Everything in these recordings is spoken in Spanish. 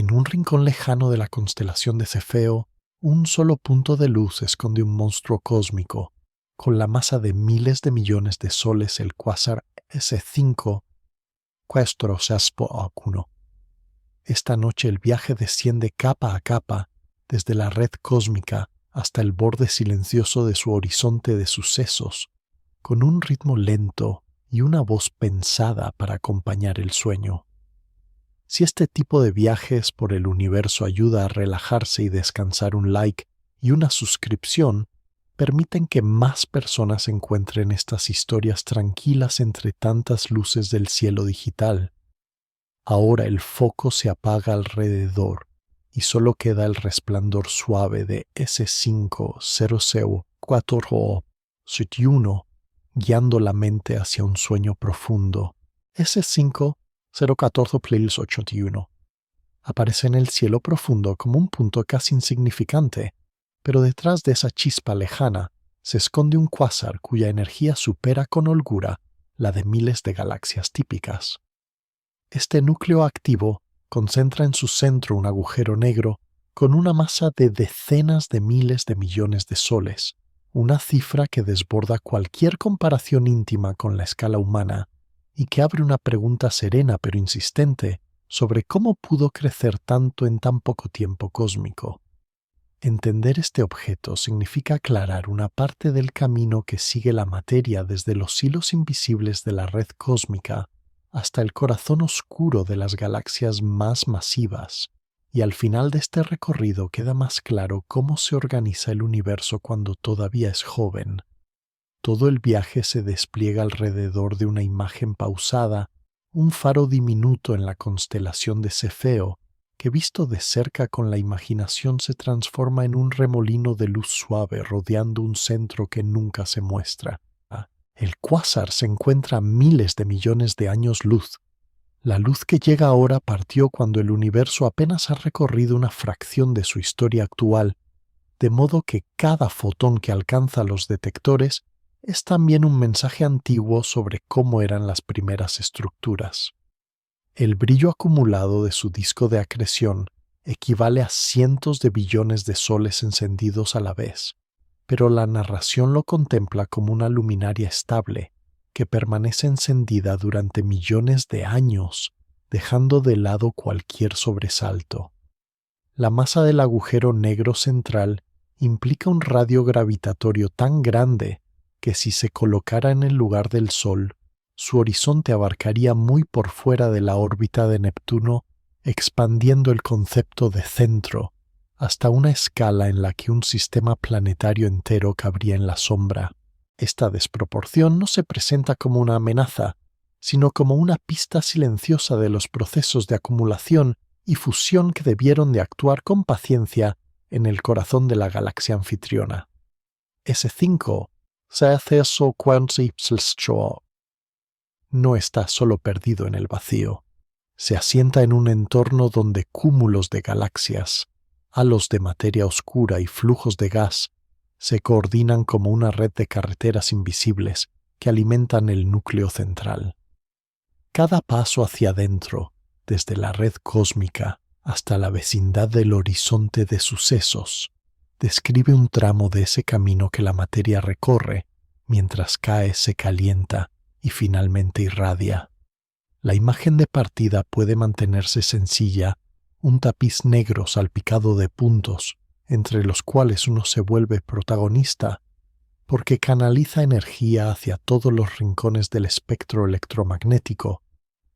En un rincón lejano de la constelación de Cefeo, un solo punto de luz esconde un monstruo cósmico, con la masa de miles de millones de soles, el cuásar S5 461. Esta noche el viaje desciende capa a capa, desde la red cósmica hasta el borde silencioso de su horizonte de sucesos, con un ritmo lento y una voz pensada para acompañar el sueño. Si este tipo de viajes por el universo ayuda a relajarse y descansar, un like y una suscripción permiten que más personas encuentren estas historias tranquilas entre tantas luces del cielo digital. Ahora el foco se apaga alrededor y solo queda el resplandor suave de S50041 guiando la mente hacia un sueño profundo. S5 014 aparece en el cielo profundo como un punto casi insignificante, pero detrás de esa chispa lejana se esconde un cuásar cuya energía supera con holgura la de miles de galaxias típicas. Este núcleo activo concentra en su centro un agujero negro con una masa de decenas de miles de millones de soles, una cifra que desborda cualquier comparación íntima con la escala humana y que abre una pregunta serena pero insistente sobre cómo pudo crecer tanto en tan poco tiempo cósmico. Entender este objeto significa aclarar una parte del camino que sigue la materia desde los hilos invisibles de la red cósmica hasta el corazón oscuro de las galaxias más masivas, y al final de este recorrido queda más claro cómo se organiza el universo cuando todavía es joven. Todo el viaje se despliega alrededor de una imagen pausada, un faro diminuto en la constelación de Cefeo, que visto de cerca con la imaginación se transforma en un remolino de luz suave rodeando un centro que nunca se muestra. El cuásar se encuentra a miles de millones de años luz. La luz que llega ahora partió cuando el universo apenas ha recorrido una fracción de su historia actual, de modo que cada fotón que alcanza los detectores es también un mensaje antiguo sobre cómo eran las primeras estructuras. El brillo acumulado de su disco de acreción equivale a cientos de billones de soles encendidos a la vez, pero la narración lo contempla como una luminaria estable que permanece encendida durante millones de años, dejando de lado cualquier sobresalto. La masa del agujero negro central implica un radio gravitatorio tan grande que si se colocara en el lugar del Sol, su horizonte abarcaría muy por fuera de la órbita de Neptuno, expandiendo el concepto de centro hasta una escala en la que un sistema planetario entero cabría en la sombra. Esta desproporción no se presenta como una amenaza, sino como una pista silenciosa de los procesos de acumulación y fusión que debieron de actuar con paciencia en el corazón de la galaxia anfitriona. S5 no está solo perdido en el vacío. Se asienta en un entorno donde cúmulos de galaxias, halos de materia oscura y flujos de gas se coordinan como una red de carreteras invisibles que alimentan el núcleo central. Cada paso hacia adentro, desde la red cósmica hasta la vecindad del horizonte de sucesos, describe un tramo de ese camino que la materia recorre mientras cae, se calienta y finalmente irradia. La imagen de partida puede mantenerse sencilla, un tapiz negro salpicado de puntos, entre los cuales uno se vuelve protagonista, porque canaliza energía hacia todos los rincones del espectro electromagnético,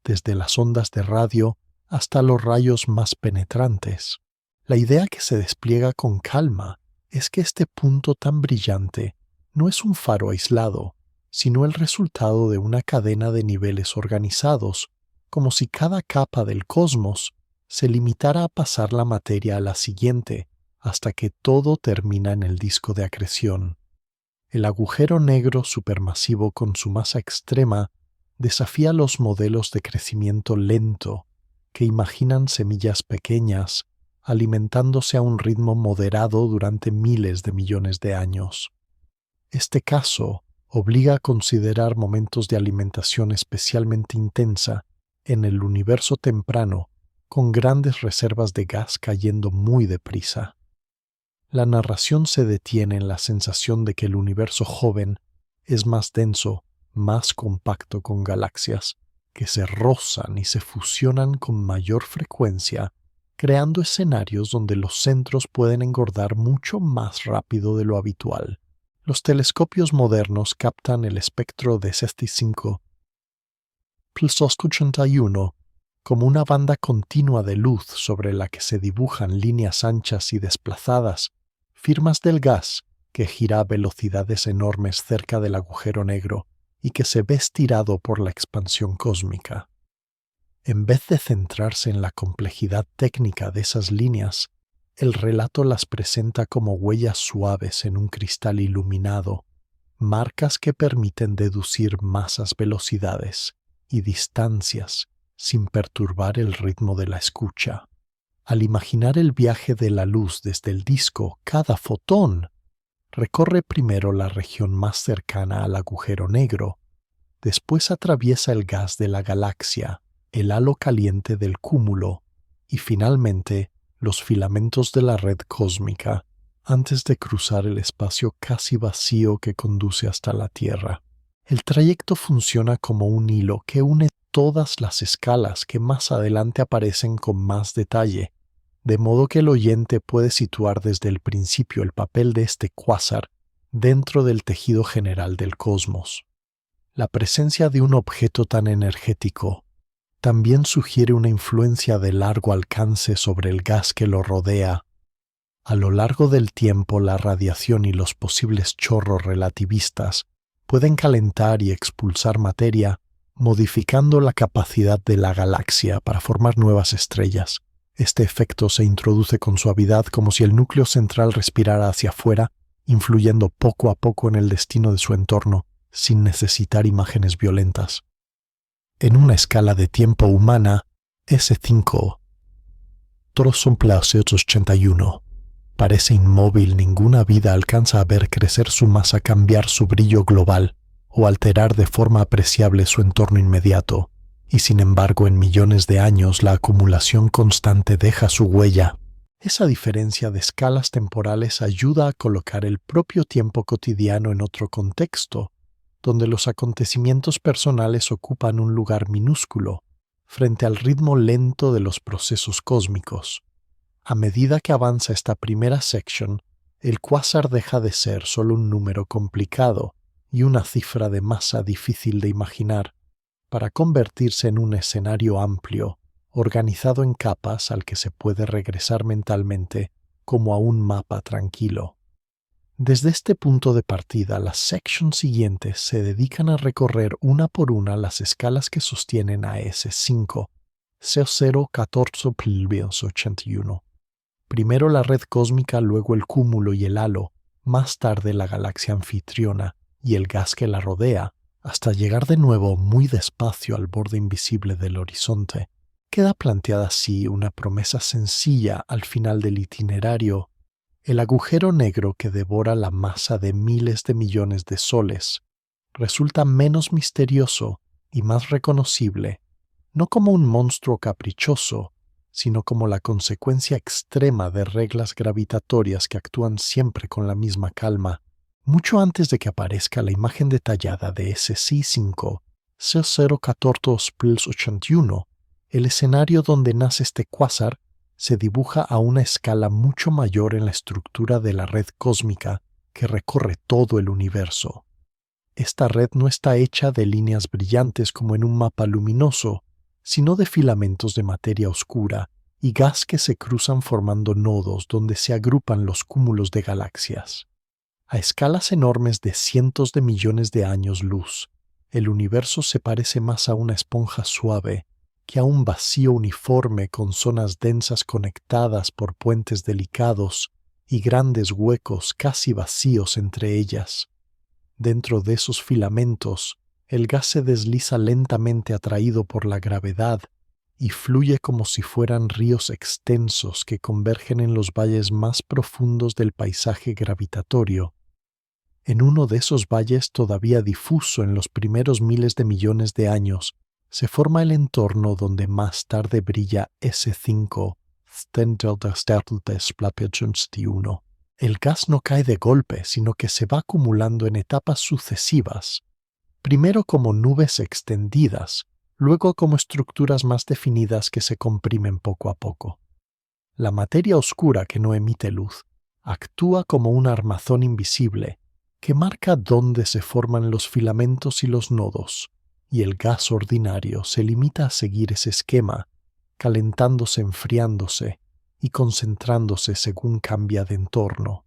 desde las ondas de radio hasta los rayos más penetrantes. La idea que se despliega con calma es que este punto tan brillante no es un faro aislado, sino el resultado de una cadena de niveles organizados, como si cada capa del cosmos se limitara a pasar la materia a la siguiente, hasta que todo termina en el disco de acreción. El agujero negro supermasivo con su masa extrema desafía los modelos de crecimiento lento que imaginan semillas pequeñas alimentándose a un ritmo moderado durante miles de millones de años. Este caso obliga a considerar momentos de alimentación especialmente intensa en el universo temprano con grandes reservas de gas cayendo muy deprisa. La narración se detiene en la sensación de que el universo joven es más denso, más compacto, con galaxias que se rozan y se fusionan con mayor frecuencia, creando escenarios donde los centros pueden engordar mucho más rápido de lo habitual. Los telescopios modernos captan el espectro de SESTI-5 plus 81 como una banda continua de luz sobre la que se dibujan líneas anchas y desplazadas, firmas del gas que gira a velocidades enormes cerca del agujero negro y que se ve estirado por la expansión cósmica. En vez de centrarse en la complejidad técnica de esas líneas, el relato las presenta como huellas suaves en un cristal iluminado, marcas que permiten deducir masas, velocidades y distancias sin perturbar el ritmo de la escucha. Al imaginar el viaje de la luz desde el disco, cada fotón recorre primero la región más cercana al agujero negro, después atraviesa el gas de la galaxia, el halo caliente del cúmulo y finalmente los filamentos de la red cósmica antes de cruzar el espacio casi vacío que conduce hasta la Tierra. El trayecto funciona como un hilo que une todas las escalas que más adelante aparecen con más detalle, de modo que el oyente puede situar desde el principio el papel de este cuásar dentro del tejido general del cosmos. La presencia de un objeto tan energético también sugiere una influencia de largo alcance sobre el gas que lo rodea. A lo largo del tiempo, la radiación y los posibles chorros relativistas pueden calentar y expulsar materia, modificando la capacidad de la galaxia para formar nuevas estrellas. Este efecto se introduce con suavidad, como si el núcleo central respirara hacia afuera, influyendo poco a poco en el destino de su entorno, sin necesitar imágenes violentas. En una escala de tiempo humana, S5, Trosson plus 81, parece inmóvil. Ninguna vida alcanza a ver crecer su masa, cambiar su brillo global o alterar de forma apreciable su entorno inmediato, y sin embargo en millones de años la acumulación constante deja su huella. Esa diferencia de escalas temporales ayuda a colocar el propio tiempo cotidiano en otro contexto, donde los acontecimientos personales ocupan un lugar minúsculo frente al ritmo lento de los procesos cósmicos. A medida que avanza esta primera section, el cuásar deja de ser solo un número complicado y una cifra de masa difícil de imaginar, para convertirse en un escenario amplio, organizado en capas al que se puede regresar mentalmente como a un mapa tranquilo. Desde este punto de partida, las sections siguientes se dedican a recorrer una por una las escalas que sostienen a S5, C0 14 plus 81. Primero la red cósmica, luego el cúmulo y el halo, más tarde la galaxia anfitriona y el gas que la rodea, hasta llegar de nuevo muy despacio al borde invisible del horizonte. Queda planteada así una promesa sencilla al final del itinerario: el agujero negro que devora la masa de miles de millones de soles resulta menos misterioso y más reconocible, no como un monstruo caprichoso, sino como la consecuencia extrema de reglas gravitatorias que actúan siempre con la misma calma. Mucho antes de que aparezca la imagen detallada de SC5, C014 plus 81, el escenario donde nace este cuásar se dibuja a una escala mucho mayor en la estructura de la red cósmica que recorre todo el universo. Esta red no está hecha de líneas brillantes como en un mapa luminoso, sino de filamentos de materia oscura y gas que se cruzan formando nodos donde se agrupan los cúmulos de galaxias. A escalas enormes de cientos de millones de años luz, el universo se parece más a una esponja suave que a un vacío uniforme con zonas densas conectadas por puentes delicados y grandes huecos casi vacíos entre ellas. Dentro de esos filamentos, el gas se desliza lentamente atraído por la gravedad y fluye como si fueran ríos extensos que convergen en los valles más profundos del paisaje gravitatorio. En uno de esos valles todavía difuso en los primeros miles de millones de años, se forma el entorno donde más tarde brilla S5, Stendeldersterteltesplapiagensti1. El gas no cae de golpe, sino que se va acumulando en etapas sucesivas, primero como nubes extendidas, luego como estructuras más definidas que se comprimen poco a poco. La materia oscura que no emite luz actúa como un armazón invisible que marca dónde se forman los filamentos y los nodos, y el gas ordinario se limita a seguir ese esquema, calentándose, enfriándose y concentrándose según cambia de entorno.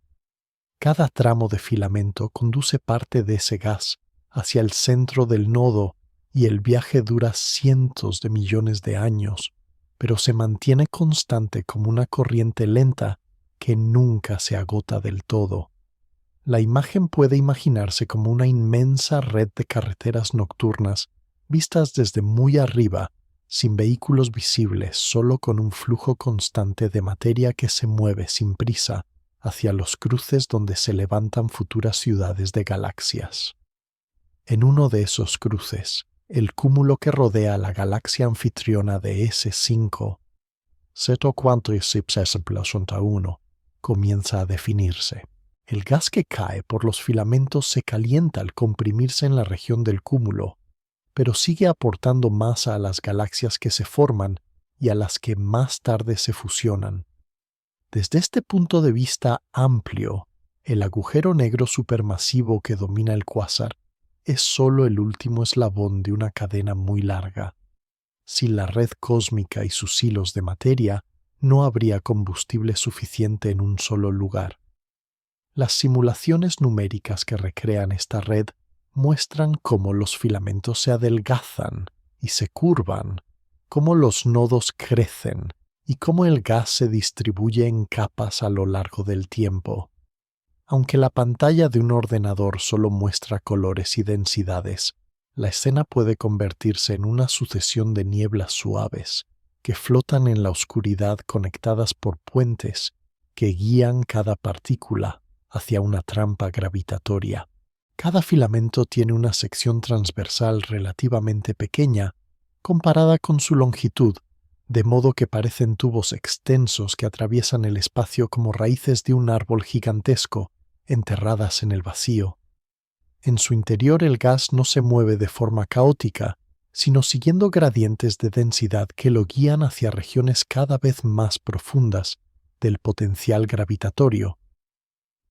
Cada tramo de filamento conduce parte de ese gas hacia el centro del nodo y el viaje dura cientos de millones de años, pero se mantiene constante como una corriente lenta que nunca se agota del todo. La imagen puede imaginarse como una inmensa red de carreteras nocturnas vistas desde muy arriba, sin vehículos visibles, solo con un flujo constante de materia que se mueve sin prisa hacia los cruces donde se levantan futuras ciudades de galaxias. En uno de esos cruces, el cúmulo que rodea la galaxia anfitriona de S5, Z4-1, comienza a definirse. El gas que cae por los filamentos se calienta al comprimirse en la región del cúmulo, pero sigue aportando masa a las galaxias que se forman y a las que más tarde se fusionan. Desde este punto de vista amplio, el agujero negro supermasivo que domina el cuásar es solo el último eslabón de una cadena muy larga. Sin la red cósmica y sus hilos de materia, no habría combustible suficiente en un solo lugar. Las simulaciones numéricas que recrean esta red muestran cómo los filamentos se adelgazan y se curvan, cómo los nodos crecen y cómo el gas se distribuye en capas a lo largo del tiempo. Aunque la pantalla de un ordenador solo muestra colores y densidades, la escena puede convertirse en una sucesión de nieblas suaves que flotan en la oscuridad conectadas por puentes que guían cada partícula hacia una trampa gravitatoria. Cada filamento tiene una sección transversal relativamente pequeña comparada con su longitud, de modo que parecen tubos extensos que atraviesan el espacio como raíces de un árbol gigantesco, enterradas en el vacío. En su interior el gas no se mueve de forma caótica, sino siguiendo gradientes de densidad que lo guían hacia regiones cada vez más profundas del potencial gravitatorio.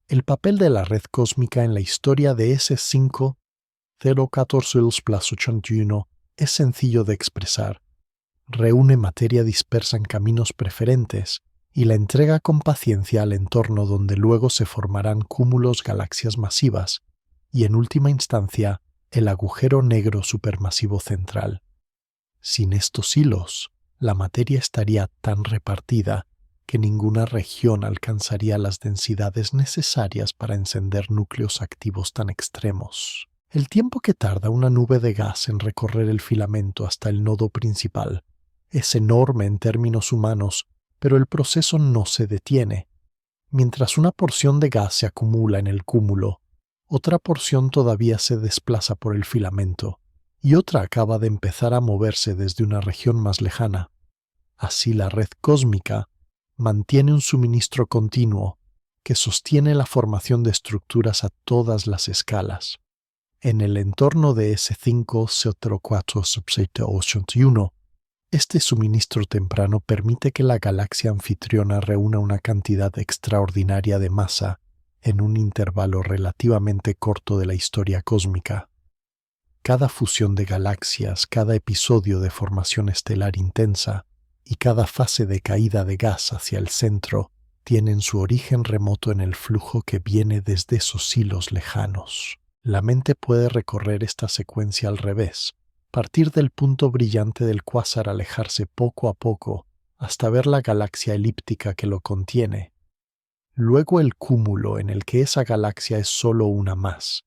El papel de la red cósmica en la historia de S5 014-81 es sencillo de expresar. Reúne materia dispersa en caminos preferentes y la entrega con paciencia al entorno donde luego se formarán cúmulos galaxias masivas y, en última instancia, el agujero negro supermasivo central. Sin estos hilos, la materia estaría tan repartida que ninguna región alcanzaría las densidades necesarias para encender núcleos activos tan extremos. El tiempo que tarda una nube de gas en recorrer el filamento hasta el nodo principal es enorme en términos humanos, pero el proceso no se detiene. Mientras una porción de gas se acumula en el cúmulo, otra porción todavía se desplaza por el filamento y otra acaba de empezar a moverse desde una región más lejana. Así la red cósmica mantiene un suministro continuo que sostiene la formación de estructuras a todas las escalas. En el entorno de S5 004-81, este suministro temprano permite que la galaxia anfitriona reúna una cantidad extraordinaria de masa en un intervalo relativamente corto de la historia cósmica. Cada fusión de galaxias, cada episodio de formación estelar intensa y cada fase de caída de gas hacia el centro tienen su origen remoto en el flujo que viene desde esos hilos lejanos. La mente puede recorrer esta secuencia al revés, partir del punto brillante del cuásar, alejarse poco a poco hasta ver la galaxia elíptica que lo contiene. Luego el cúmulo en el que esa galaxia es solo una más,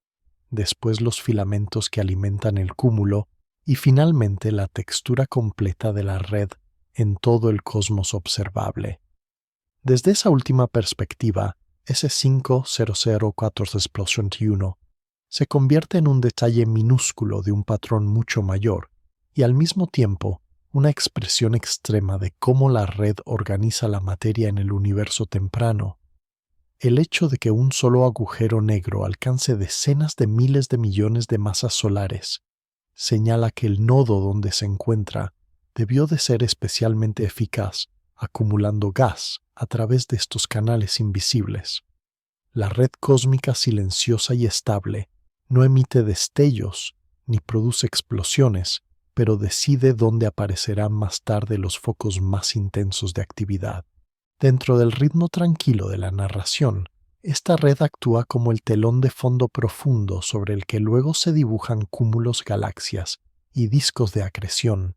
después los filamentos que alimentan el cúmulo y finalmente la textura completa de la red en todo el cosmos observable. Desde esa última perspectiva, S5 0014-81 se convierte en un detalle minúsculo de un patrón mucho mayor y al mismo tiempo una expresión extrema de cómo la red organiza la materia en el universo temprano. El hecho de que un solo agujero negro alcance decenas de miles de millones de masas solares señala que el nodo donde se encuentra debió de ser especialmente eficaz, acumulando gas a través de estos canales invisibles. La red cósmica silenciosa y estable no emite destellos ni produce explosiones, pero decide dónde aparecerán más tarde los focos más intensos de actividad. Dentro del ritmo tranquilo de la narración, esta red actúa como el telón de fondo profundo sobre el que luego se dibujan cúmulos galaxias y discos de acreción.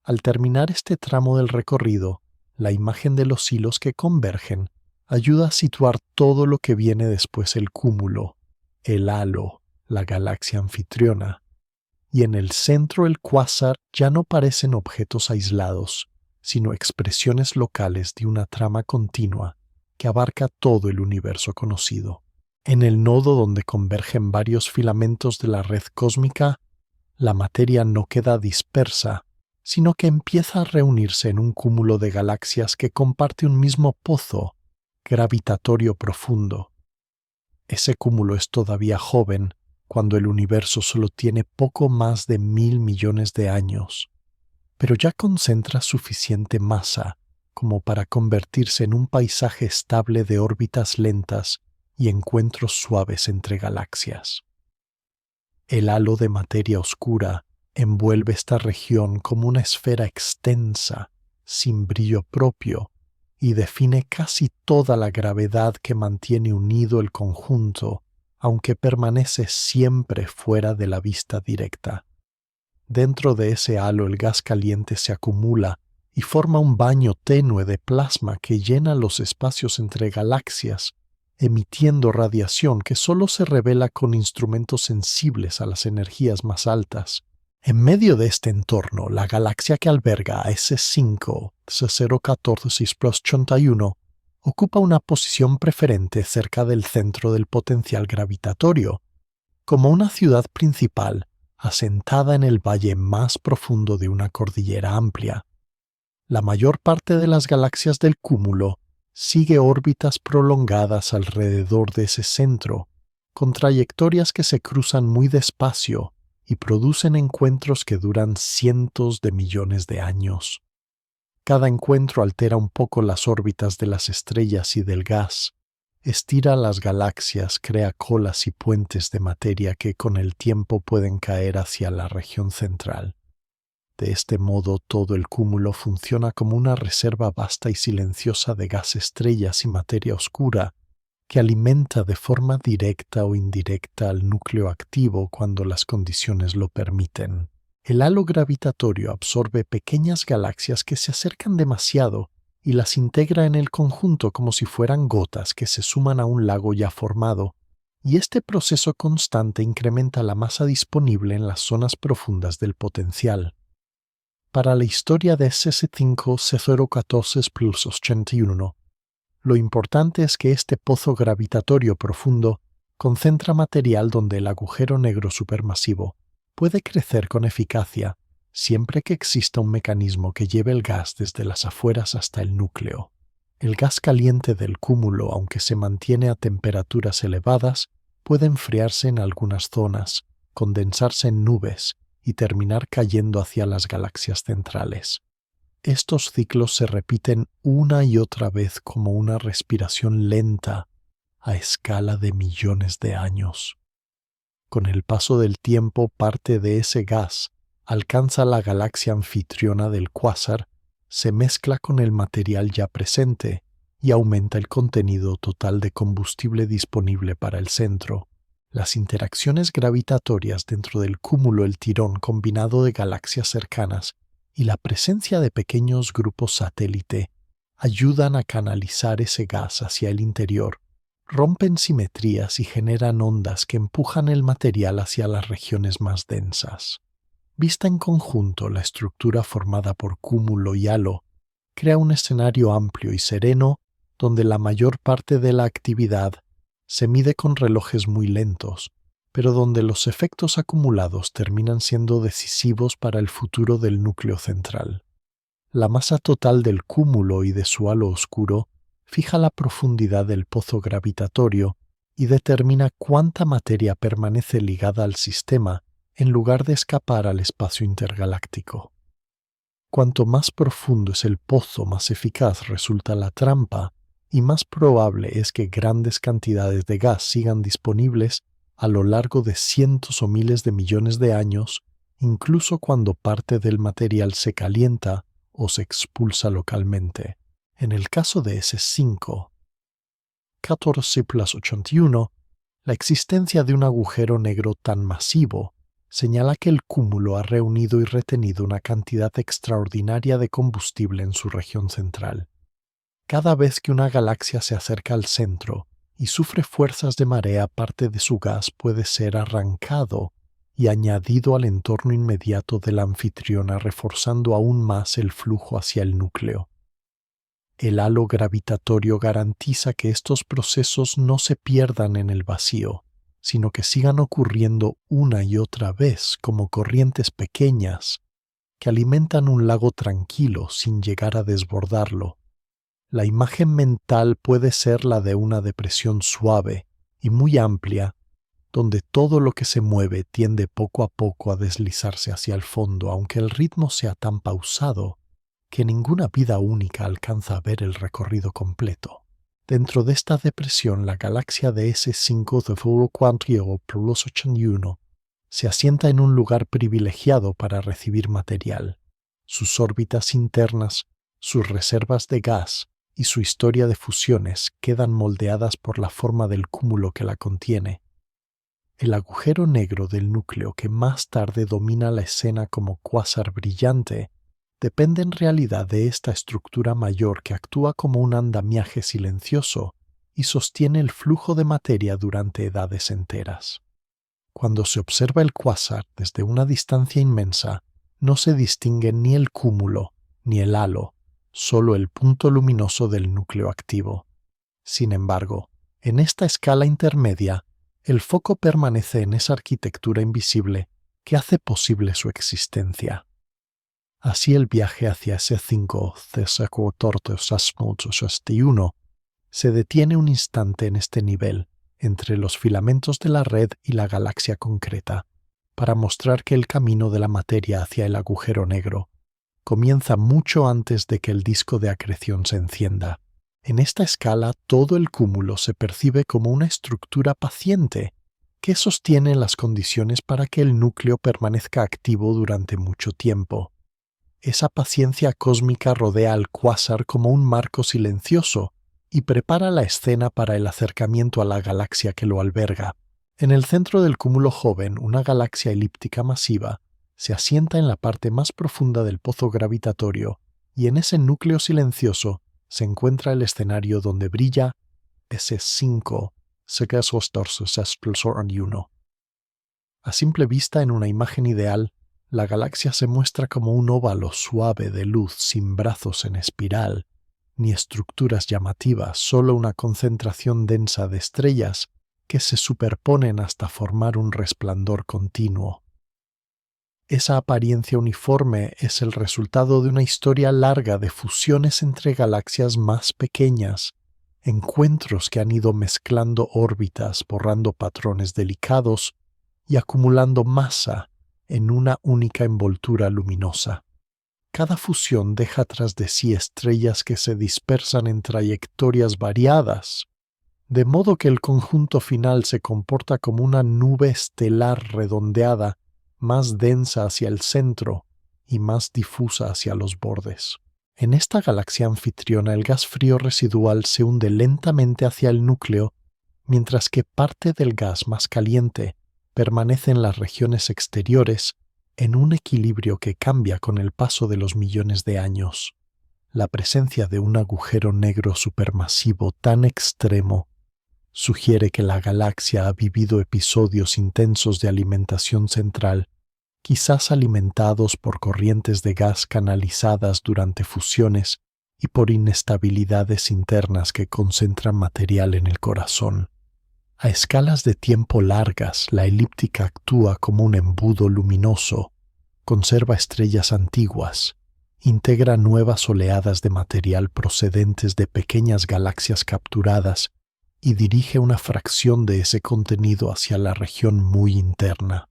Al terminar este tramo del recorrido, la imagen de los hilos que convergen ayuda a situar todo lo que viene después: el cúmulo, el halo, la galaxia anfitriona. Y en el centro el cuásar ya no parecen objetos aislados, sino expresiones locales de una trama continua que abarca todo el universo conocido. En el nodo donde convergen varios filamentos de la red cósmica, la materia no queda dispersa, sino que empieza a reunirse en un cúmulo de galaxias que comparte un mismo pozo gravitatorio profundo. Ese cúmulo es todavía joven, cuando el universo solo tiene poco más de 1.000 millones de años, pero ya concentra suficiente masa como para convertirse en un paisaje estable de órbitas lentas y encuentros suaves entre galaxias. El halo de materia oscura envuelve esta región como una esfera extensa, sin brillo propio, y define casi toda la gravedad que mantiene unido el conjunto, aunque permanece siempre fuera de la vista directa. Dentro de ese halo el gas caliente se acumula y forma un baño tenue de plasma que llena los espacios entre galaxias, emitiendo radiación que solo se revela con instrumentos sensibles a las energías más altas. En medio de este entorno, la galaxia que alberga a S5 C014-81 ocupa una posición preferente cerca del centro del potencial gravitatorio, como una ciudad principal asentada en el valle más profundo de una cordillera amplia. La mayor parte de las galaxias del cúmulo sigue órbitas prolongadas alrededor de ese centro, con trayectorias que se cruzan muy despacio y producen encuentros que duran cientos de millones de años. Cada encuentro altera un poco las órbitas de las estrellas y del gas, estira las galaxias, crea colas y puentes de materia que con el tiempo pueden caer hacia la región central. De este modo, todo el cúmulo funciona como una reserva vasta y silenciosa de gas, estrellas y materia oscura, que alimenta de forma directa o indirecta al núcleo activo cuando las condiciones lo permiten. El halo gravitatorio absorbe pequeñas galaxias que se acercan demasiado y las integra en el conjunto como si fueran gotas que se suman a un lago ya formado, y este proceso constante incrementa la masa disponible en las zonas profundas del potencial. Para la historia de S5 C014+81, lo importante es que este pozo gravitatorio profundo concentra material donde el agujero negro supermasivo puede crecer con eficacia siempre que exista un mecanismo que lleve el gas desde las afueras hasta el núcleo. El gas caliente del cúmulo, aunque se mantiene a temperaturas elevadas, puede enfriarse en algunas zonas, condensarse en nubes y terminar cayendo hacia las galaxias centrales. Estos ciclos se repiten una y otra vez como una respiración lenta a escala de millones de años. Con el paso del tiempo, parte de ese gas alcanza la galaxia anfitriona del cuásar, se mezcla con el material ya presente y aumenta el contenido total de combustible disponible para el centro. Las interacciones gravitatorias dentro del cúmulo, el tirón combinado de galaxias cercanas y la presencia de pequeños grupos satélite ayudan a canalizar ese gas hacia el interior, rompen simetrías y generan ondas que empujan el material hacia las regiones más densas. Vista en conjunto, la estructura formada por cúmulo y halo crea un escenario amplio y sereno donde la mayor parte de la actividad se mide con relojes muy lentos, pero donde los efectos acumulados terminan siendo decisivos para el futuro del núcleo central. La masa total del cúmulo y de su halo oscuro fija la profundidad del pozo gravitatorio y determina cuánta materia permanece ligada al sistema en lugar de escapar al espacio intergaláctico. Cuanto más profundo es el pozo, más eficaz resulta la trampa y más probable es que grandes cantidades de gas sigan disponibles a lo largo de cientos o miles de millones de años, incluso cuando parte del material se calienta o se expulsa localmente. En el caso de S5, 14+81, la existencia de un agujero negro tan masivo señala que el cúmulo ha reunido y retenido una cantidad extraordinaria de combustible en su región central. Cada vez que una galaxia se acerca al centro y sufre fuerzas de marea, parte de su gas puede ser arrancado y añadido al entorno inmediato de la anfitriona, reforzando aún más el flujo hacia el núcleo. El halo gravitatorio garantiza que estos procesos no se pierdan en el vacío, sino que sigan ocurriendo una y otra vez como corrientes pequeñas que alimentan un lago tranquilo sin llegar a desbordarlo. La imagen mental puede ser la de una depresión suave y muy amplia, donde todo lo que se mueve tiende poco a poco a deslizarse hacia el fondo, aunque el ritmo sea tan pausado que ninguna vida única alcanza a ver el recorrido completo. Dentro de esta depresión, la galaxia de S5 de 4+81 se asienta en un lugar privilegiado para recibir material. Sus órbitas internas, sus reservas de gas y su historia de fusiones quedan moldeadas por la forma del cúmulo que la contiene. El agujero negro del núcleo, que más tarde domina la escena como cuásar brillante, depende en realidad de esta estructura mayor que actúa como un andamiaje silencioso y sostiene el flujo de materia durante edades enteras. Cuando se observa el cuásar desde una distancia inmensa, no se distingue ni el cúmulo ni el halo, solo el punto luminoso del núcleo activo. Sin embargo, en esta escala intermedia, el foco permanece en esa arquitectura invisible que hace posible su existencia. Así el viaje hacia S5 C14+81 se detiene un instante en este nivel, entre los filamentos de la red y la galaxia concreta, para mostrar que el camino de la materia hacia el agujero negro comienza mucho antes de que el disco de acreción se encienda. En esta escala, todo el cúmulo se percibe como una estructura paciente que sostiene las condiciones para que el núcleo permanezca activo durante mucho tiempo. Esa paciencia cósmica rodea al cuásar como un marco silencioso y prepara la escena para el acercamiento a la galaxia que lo alberga. En el centro del cúmulo joven, una galaxia elíptica masiva se asienta en la parte más profunda del pozo gravitatorio, y en ese núcleo silencioso se encuentra el escenario donde brilla S5 C14+81. A simple vista, en una imagen ideal, la galaxia se muestra como un óvalo suave de luz sin brazos en espiral, ni estructuras llamativas, solo una concentración densa de estrellas que se superponen hasta formar un resplandor continuo. Esa apariencia uniforme es el resultado de una historia larga de fusiones entre galaxias más pequeñas, encuentros que han ido mezclando órbitas, borrando patrones delicados y acumulando masa en una única envoltura luminosa. Cada fusión deja tras de sí estrellas que se dispersan en trayectorias variadas, de modo que el conjunto final se comporta como una nube estelar redondeada, más densa hacia el centro y más difusa hacia los bordes. En esta galaxia anfitriona, el gas frío residual se hunde lentamente hacia el núcleo, mientras que parte del gas más caliente permanece en las regiones exteriores en un equilibrio que cambia con el paso de los millones de años. La presencia de un agujero negro supermasivo tan extremo sugiere que la galaxia ha vivido episodios intensos de alimentación central, quizás alimentados por corrientes de gas canalizadas durante fusiones y por inestabilidades internas que concentran material en el corazón. A escalas de tiempo largas, la elíptica actúa como un embudo luminoso, conserva estrellas antiguas, integra nuevas oleadas de material procedentes de pequeñas galaxias capturadas y dirige una fracción de ese contenido hacia la región muy interna.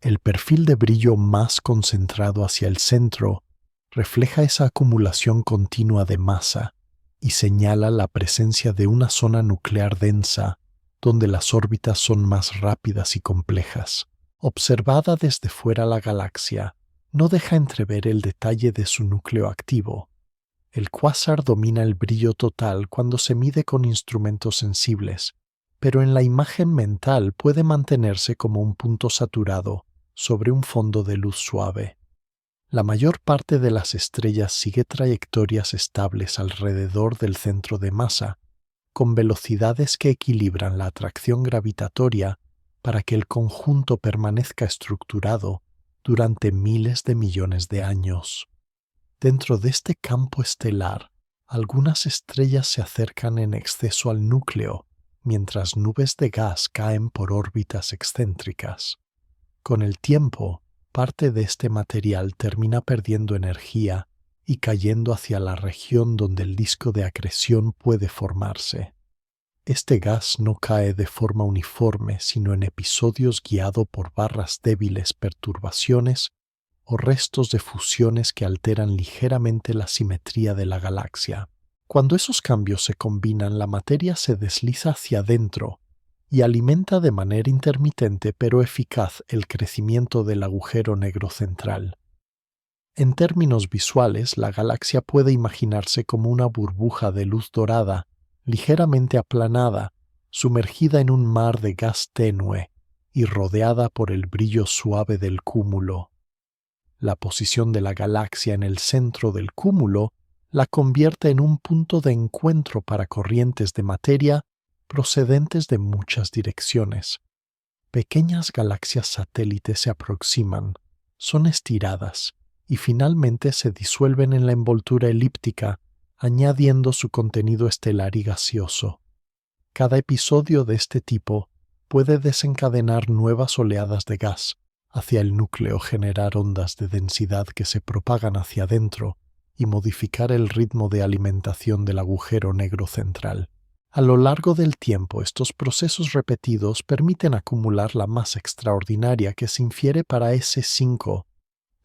El perfil de brillo más concentrado hacia el centro refleja esa acumulación continua de masa y señala la presencia de una zona nuclear densa donde las órbitas son más rápidas y complejas. Observada desde fuera la galaxia, no deja entrever el detalle de su núcleo activo. El cuásar domina el brillo total cuando se mide con instrumentos sensibles, pero en la imagen mental puede mantenerse como un punto saturado sobre un fondo de luz suave. La mayor parte de las estrellas sigue trayectorias estables alrededor del centro de masa, con velocidades que equilibran la atracción gravitatoria para que el conjunto permanezca estructurado durante miles de millones de años. Dentro de este campo estelar, algunas estrellas se acercan en exceso al núcleo, mientras nubes de gas caen por órbitas excéntricas. Con el tiempo, parte de este material termina perdiendo energía y cayendo hacia la región donde el disco de acreción puede formarse. Este gas no cae de forma uniforme, sino en episodios guiado por barras débiles, perturbaciones o restos de fusiones que alteran ligeramente la simetría de la galaxia. Cuando esos cambios se combinan, la materia se desliza hacia adentro y alimenta de manera intermitente pero eficaz el crecimiento del agujero negro central. En términos visuales, la galaxia puede imaginarse como una burbuja de luz dorada, ligeramente aplanada, sumergida en un mar de gas tenue y rodeada por el brillo suave del cúmulo. La posición de la galaxia en el centro del cúmulo la convierte en un punto de encuentro para corrientes de materia procedentes de muchas direcciones. Pequeñas galaxias satélites se aproximan, son estiradas y finalmente se disuelven en la envoltura elíptica, añadiendo su contenido estelar y gaseoso. Cada episodio de este tipo puede desencadenar nuevas oleadas de gas hacia el núcleo, generar ondas de densidad que se propagan hacia adentro y modificar el ritmo de alimentación del agujero negro central. A lo largo del tiempo, estos procesos repetidos permiten acumular la masa extraordinaria que se infiere para S5,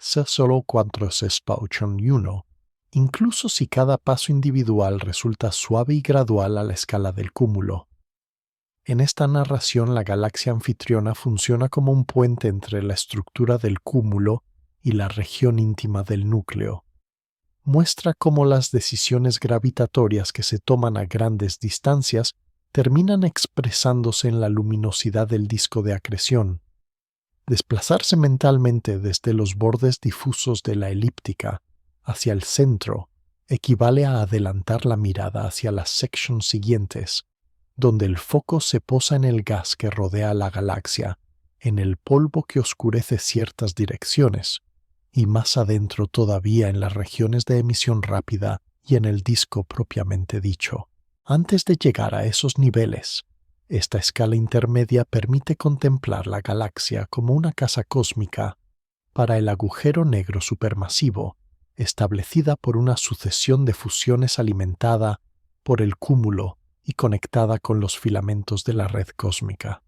C solo cuando se espauchan uno, incluso si cada paso individual resulta suave y gradual a la escala del cúmulo. En esta narración, la galaxia anfitriona funciona como un puente entre la estructura del cúmulo y la región íntima del núcleo. Muestra cómo las decisiones gravitatorias que se toman a grandes distancias terminan expresándose en la luminosidad del disco de acreción. Desplazarse mentalmente desde los bordes difusos de la elíptica hacia el centro equivale a adelantar la mirada hacia las sections siguientes, donde el foco se posa en el gas que rodea la galaxia, en el polvo que oscurece ciertas direcciones, y más adentro todavía en las regiones de emisión rápida y en el disco propiamente dicho. Antes de llegar a esos niveles, esta escala intermedia permite contemplar la galaxia como una casa cósmica para el agujero negro supermasivo, establecida por una sucesión de fusiones alimentada por el cúmulo y conectada con los filamentos de la red cósmica.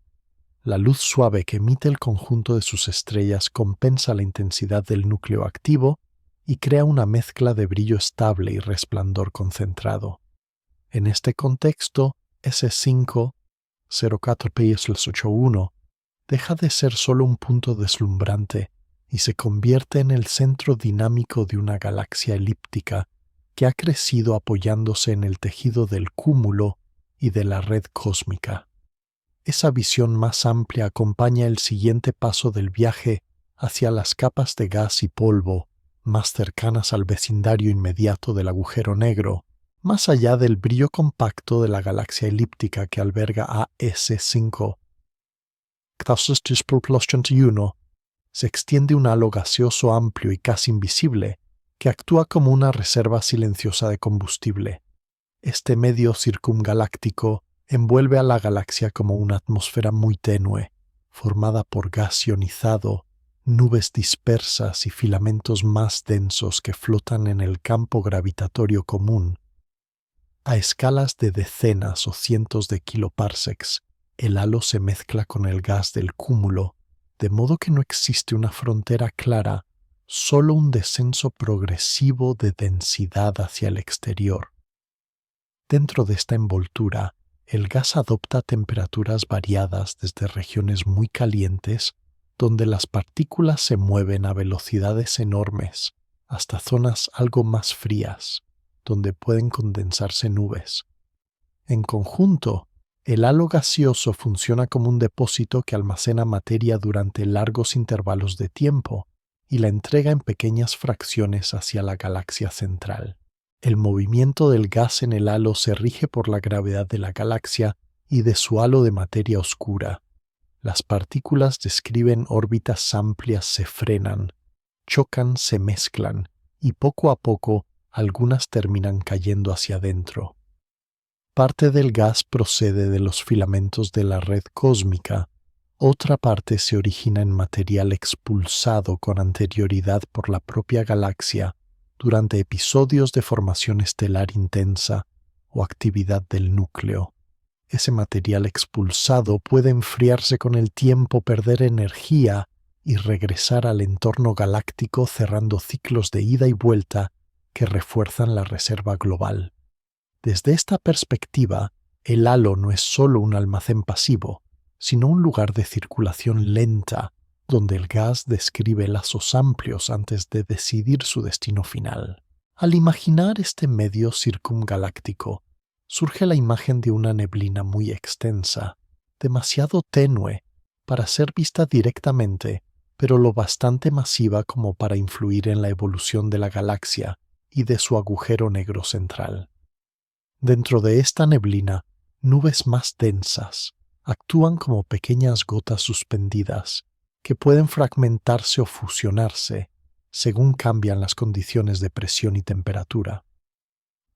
La luz suave que emite el conjunto de sus estrellas compensa la intensidad del núcleo activo y crea una mezcla de brillo estable y resplandor concentrado. En este contexto, S5 04P81 deja de ser solo un punto deslumbrante y se convierte en el centro dinámico de una galaxia elíptica que ha crecido apoyándose en el tejido del cúmulo y de la red cósmica. Esa visión más amplia acompaña el siguiente paso del viaje hacia las capas de gas y polvo más cercanas al vecindario inmediato del agujero negro, más allá del brillo compacto de la galaxia elíptica que alberga a S5. Se extiende un halo gaseoso amplio y casi invisible que actúa como una reserva silenciosa de combustible. Este medio circungaláctico Envuelve a la galaxia como una atmósfera muy tenue, formada por gas ionizado, nubes dispersas y filamentos más densos que flotan en el campo gravitatorio común. A escalas de decenas o cientos de kiloparsecs, el halo se mezcla con el gas del cúmulo, de modo que no existe una frontera clara, solo un descenso progresivo de densidad hacia el exterior. Dentro de esta envoltura, el gas adopta temperaturas variadas desde regiones muy calientes, donde las partículas se mueven a velocidades enormes, hasta zonas algo más frías, donde pueden condensarse nubes. En conjunto, el halo gaseoso funciona como un depósito que almacena materia durante largos intervalos de tiempo y la entrega en pequeñas fracciones hacia la galaxia central. El movimiento del gas en el halo se rige por la gravedad de la galaxia y de su halo de materia oscura. Las partículas describen órbitas amplias, se frenan, chocan, se mezclan y poco a poco algunas terminan cayendo hacia adentro. Parte del gas procede de los filamentos de la red cósmica, otra parte se origina en material expulsado con anterioridad por la propia galaxia durante episodios de formación estelar intensa o actividad del núcleo. Ese material expulsado puede enfriarse con el tiempo, perder energía y regresar al entorno galáctico cerrando ciclos de ida y vuelta que refuerzan la reserva global. Desde esta perspectiva, el halo no es solo un almacén pasivo, sino un lugar de circulación lenta, donde el gas describe lazos amplios antes de decidir su destino final. Al imaginar este medio circungaláctico, surge la imagen de una neblina muy extensa, demasiado tenue para ser vista directamente, pero lo bastante masiva como para influir en la evolución de la galaxia y de su agujero negro central. Dentro de esta neblina, nubes más densas actúan como pequeñas gotas suspendidas que pueden fragmentarse o fusionarse según cambian las condiciones de presión y temperatura.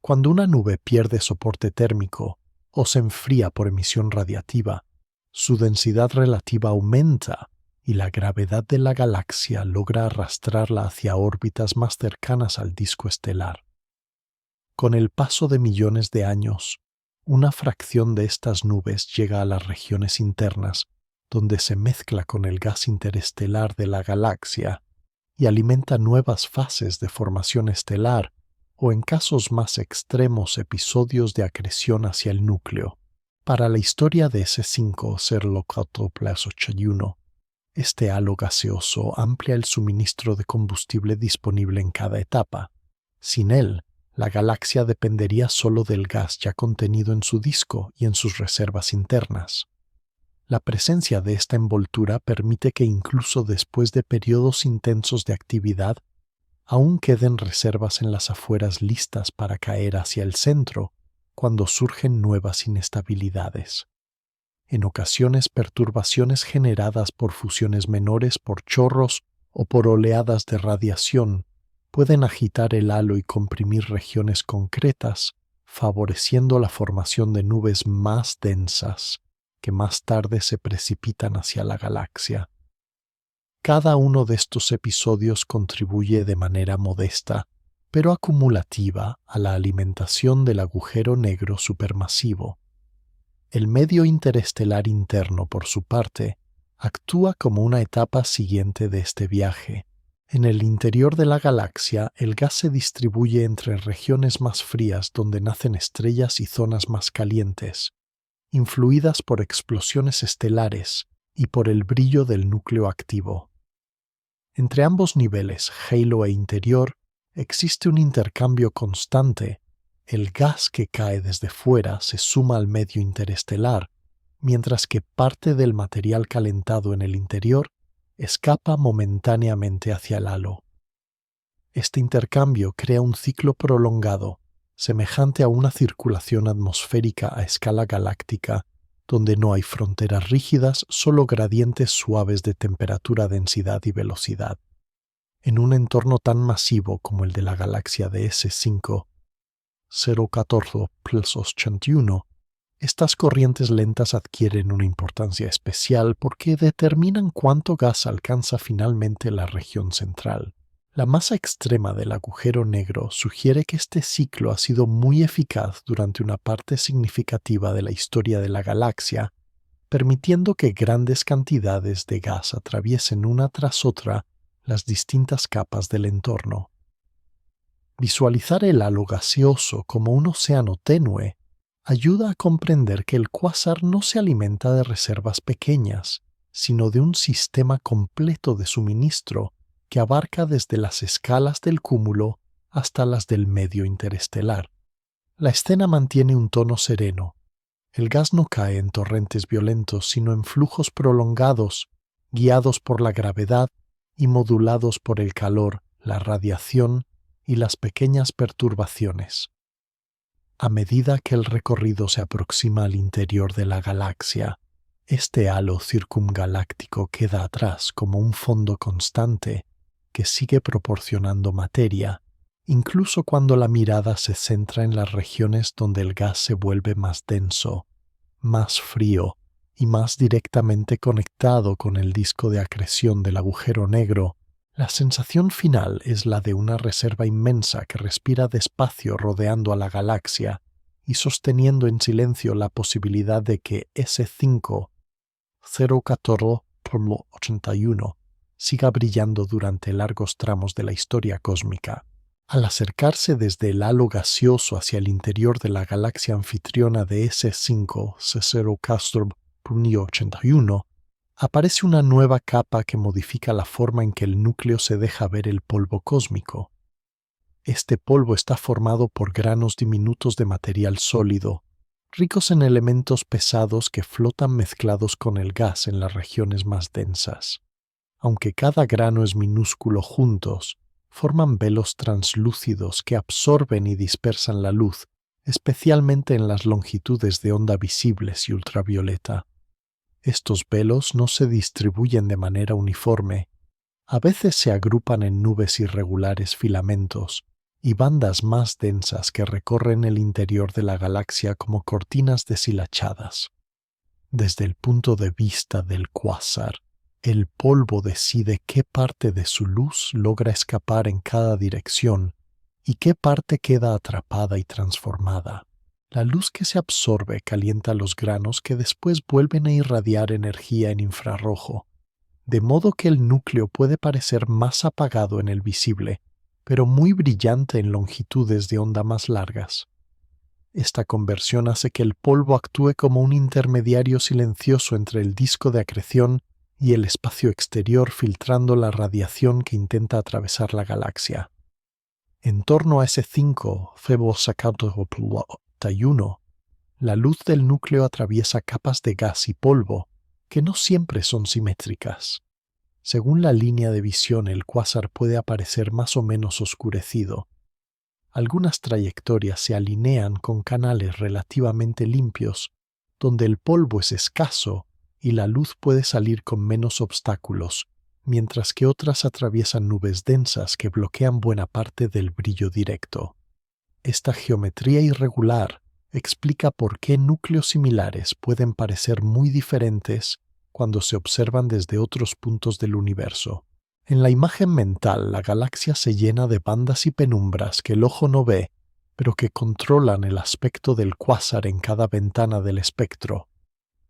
Cuando una nube pierde soporte térmico o se enfría por emisión radiativa, su densidad relativa aumenta y la gravedad de la galaxia logra arrastrarla hacia órbitas más cercanas al disco estelar. Con el paso de millones de años, una fracción de estas nubes llega a las regiones internas, donde se mezcla con el gas interestelar de la galaxia y alimenta nuevas fases de formación estelar o, en casos más extremos, episodios de acreción hacia el núcleo. Para la historia de S5 Ceruloplatoplas81, este halo gaseoso amplía el suministro de combustible disponible en cada etapa. Sin él, la galaxia dependería solo del gas ya contenido en su disco y en sus reservas internas. La presencia de esta envoltura permite que incluso después de periodos intensos de actividad, aún queden reservas en las afueras listas para caer hacia el centro cuando surgen nuevas inestabilidades. En ocasiones, perturbaciones generadas por fusiones menores, por chorros o por oleadas de radiación pueden agitar el halo y comprimir regiones concretas, favoreciendo la formación de nubes más densas que más tarde se precipitan hacia la galaxia. Cada uno de estos episodios contribuye de manera modesta, pero acumulativa, a la alimentación del agujero negro supermasivo. El medio interestelar interno, por su parte, actúa como una etapa siguiente de este viaje. En el interior de la galaxia, el gas se distribuye entre regiones más frías donde nacen estrellas y zonas más calientes, influidas por explosiones estelares y por el brillo del núcleo activo. Entre ambos niveles, halo e interior, existe un intercambio constante. El gas que cae desde fuera se suma al medio interestelar, mientras que parte del material calentado en el interior escapa momentáneamente hacia el halo. Este intercambio crea un ciclo prolongado, semejante a una circulación atmosférica a escala galáctica, donde no hay fronteras rígidas, solo gradientes suaves de temperatura, densidad y velocidad. En un entorno tan masivo como el de la galaxia de S5, 014+81, Estas corrientes lentas adquieren una importancia especial porque determinan cuánto gas alcanza finalmente la región central. La masa extrema del agujero negro sugiere que este ciclo ha sido muy eficaz durante una parte significativa de la historia de la galaxia, permitiendo que grandes cantidades de gas atraviesen una tras otra las distintas capas del entorno. Visualizar el halo gaseoso como un océano tenue ayuda a comprender que el cuásar no se alimenta de reservas pequeñas, sino de un sistema completo de suministro que abarca desde las escalas del cúmulo hasta las del medio interestelar. La escena mantiene un tono sereno. El gas no cae en torrentes violentos, sino en flujos prolongados, guiados por la gravedad y modulados por el calor, la radiación y las pequeñas perturbaciones. A medida que el recorrido se aproxima al interior de la galaxia, este halo circungaláctico queda atrás como un fondo constante que sigue proporcionando materia, incluso cuando la mirada se centra en las regiones donde el gas se vuelve más denso, más frío y más directamente conectado con el disco de acreción del agujero negro. La sensación final es la de una reserva inmensa que respira despacio rodeando a la galaxia y sosteniendo en silencio la posibilidad de que S5 014/81 siga brillando durante largos tramos de la historia cósmica. Al acercarse desde el halo gaseoso hacia el interior de la galaxia anfitriona de S5 014/81, aparece una nueva capa que modifica la forma en que el núcleo se deja ver el polvo cósmico. Este polvo está formado por granos diminutos de material sólido, ricos en elementos pesados que flotan mezclados con el gas en las regiones más densas. Aunque cada grano es minúsculo juntos, forman velos translúcidos que absorben y dispersan la luz, especialmente en las longitudes de onda visibles y ultravioleta. Estos velos no se distribuyen de manera uniforme. A veces se agrupan en nubes irregulares filamentos y bandas más densas que recorren el interior de la galaxia como cortinas deshilachadas. Desde el punto de vista del cuásar, el polvo decide qué parte de su luz logra escapar en cada dirección y qué parte queda atrapada y transformada. La luz que se absorbe calienta los granos que después vuelven a irradiar energía en infrarrojo, de modo que el núcleo puede parecer más apagado en el visible, pero muy brillante en longitudes de onda más largas. Esta conversión hace que el polvo actúe como un intermediario silencioso entre el disco de acreción y el espacio exterior, filtrando la radiación que intenta atravesar la galaxia. En torno a S5 014/81, la luz del núcleo atraviesa capas de gas y polvo que no siempre son simétricas. Según la línea de visión, el cuásar puede aparecer más o menos oscurecido. Algunas trayectorias se alinean con canales relativamente limpios, donde el polvo es escaso y la luz puede salir con menos obstáculos, mientras que otras atraviesan nubes densas que bloquean buena parte del brillo directo. Esta geometría irregular explica por qué núcleos similares pueden parecer muy diferentes cuando se observan desde otros puntos del universo. En la imagen mental, la galaxia se llena de bandas y penumbras que el ojo no ve, pero que controlan el aspecto del cuásar en cada ventana del espectro.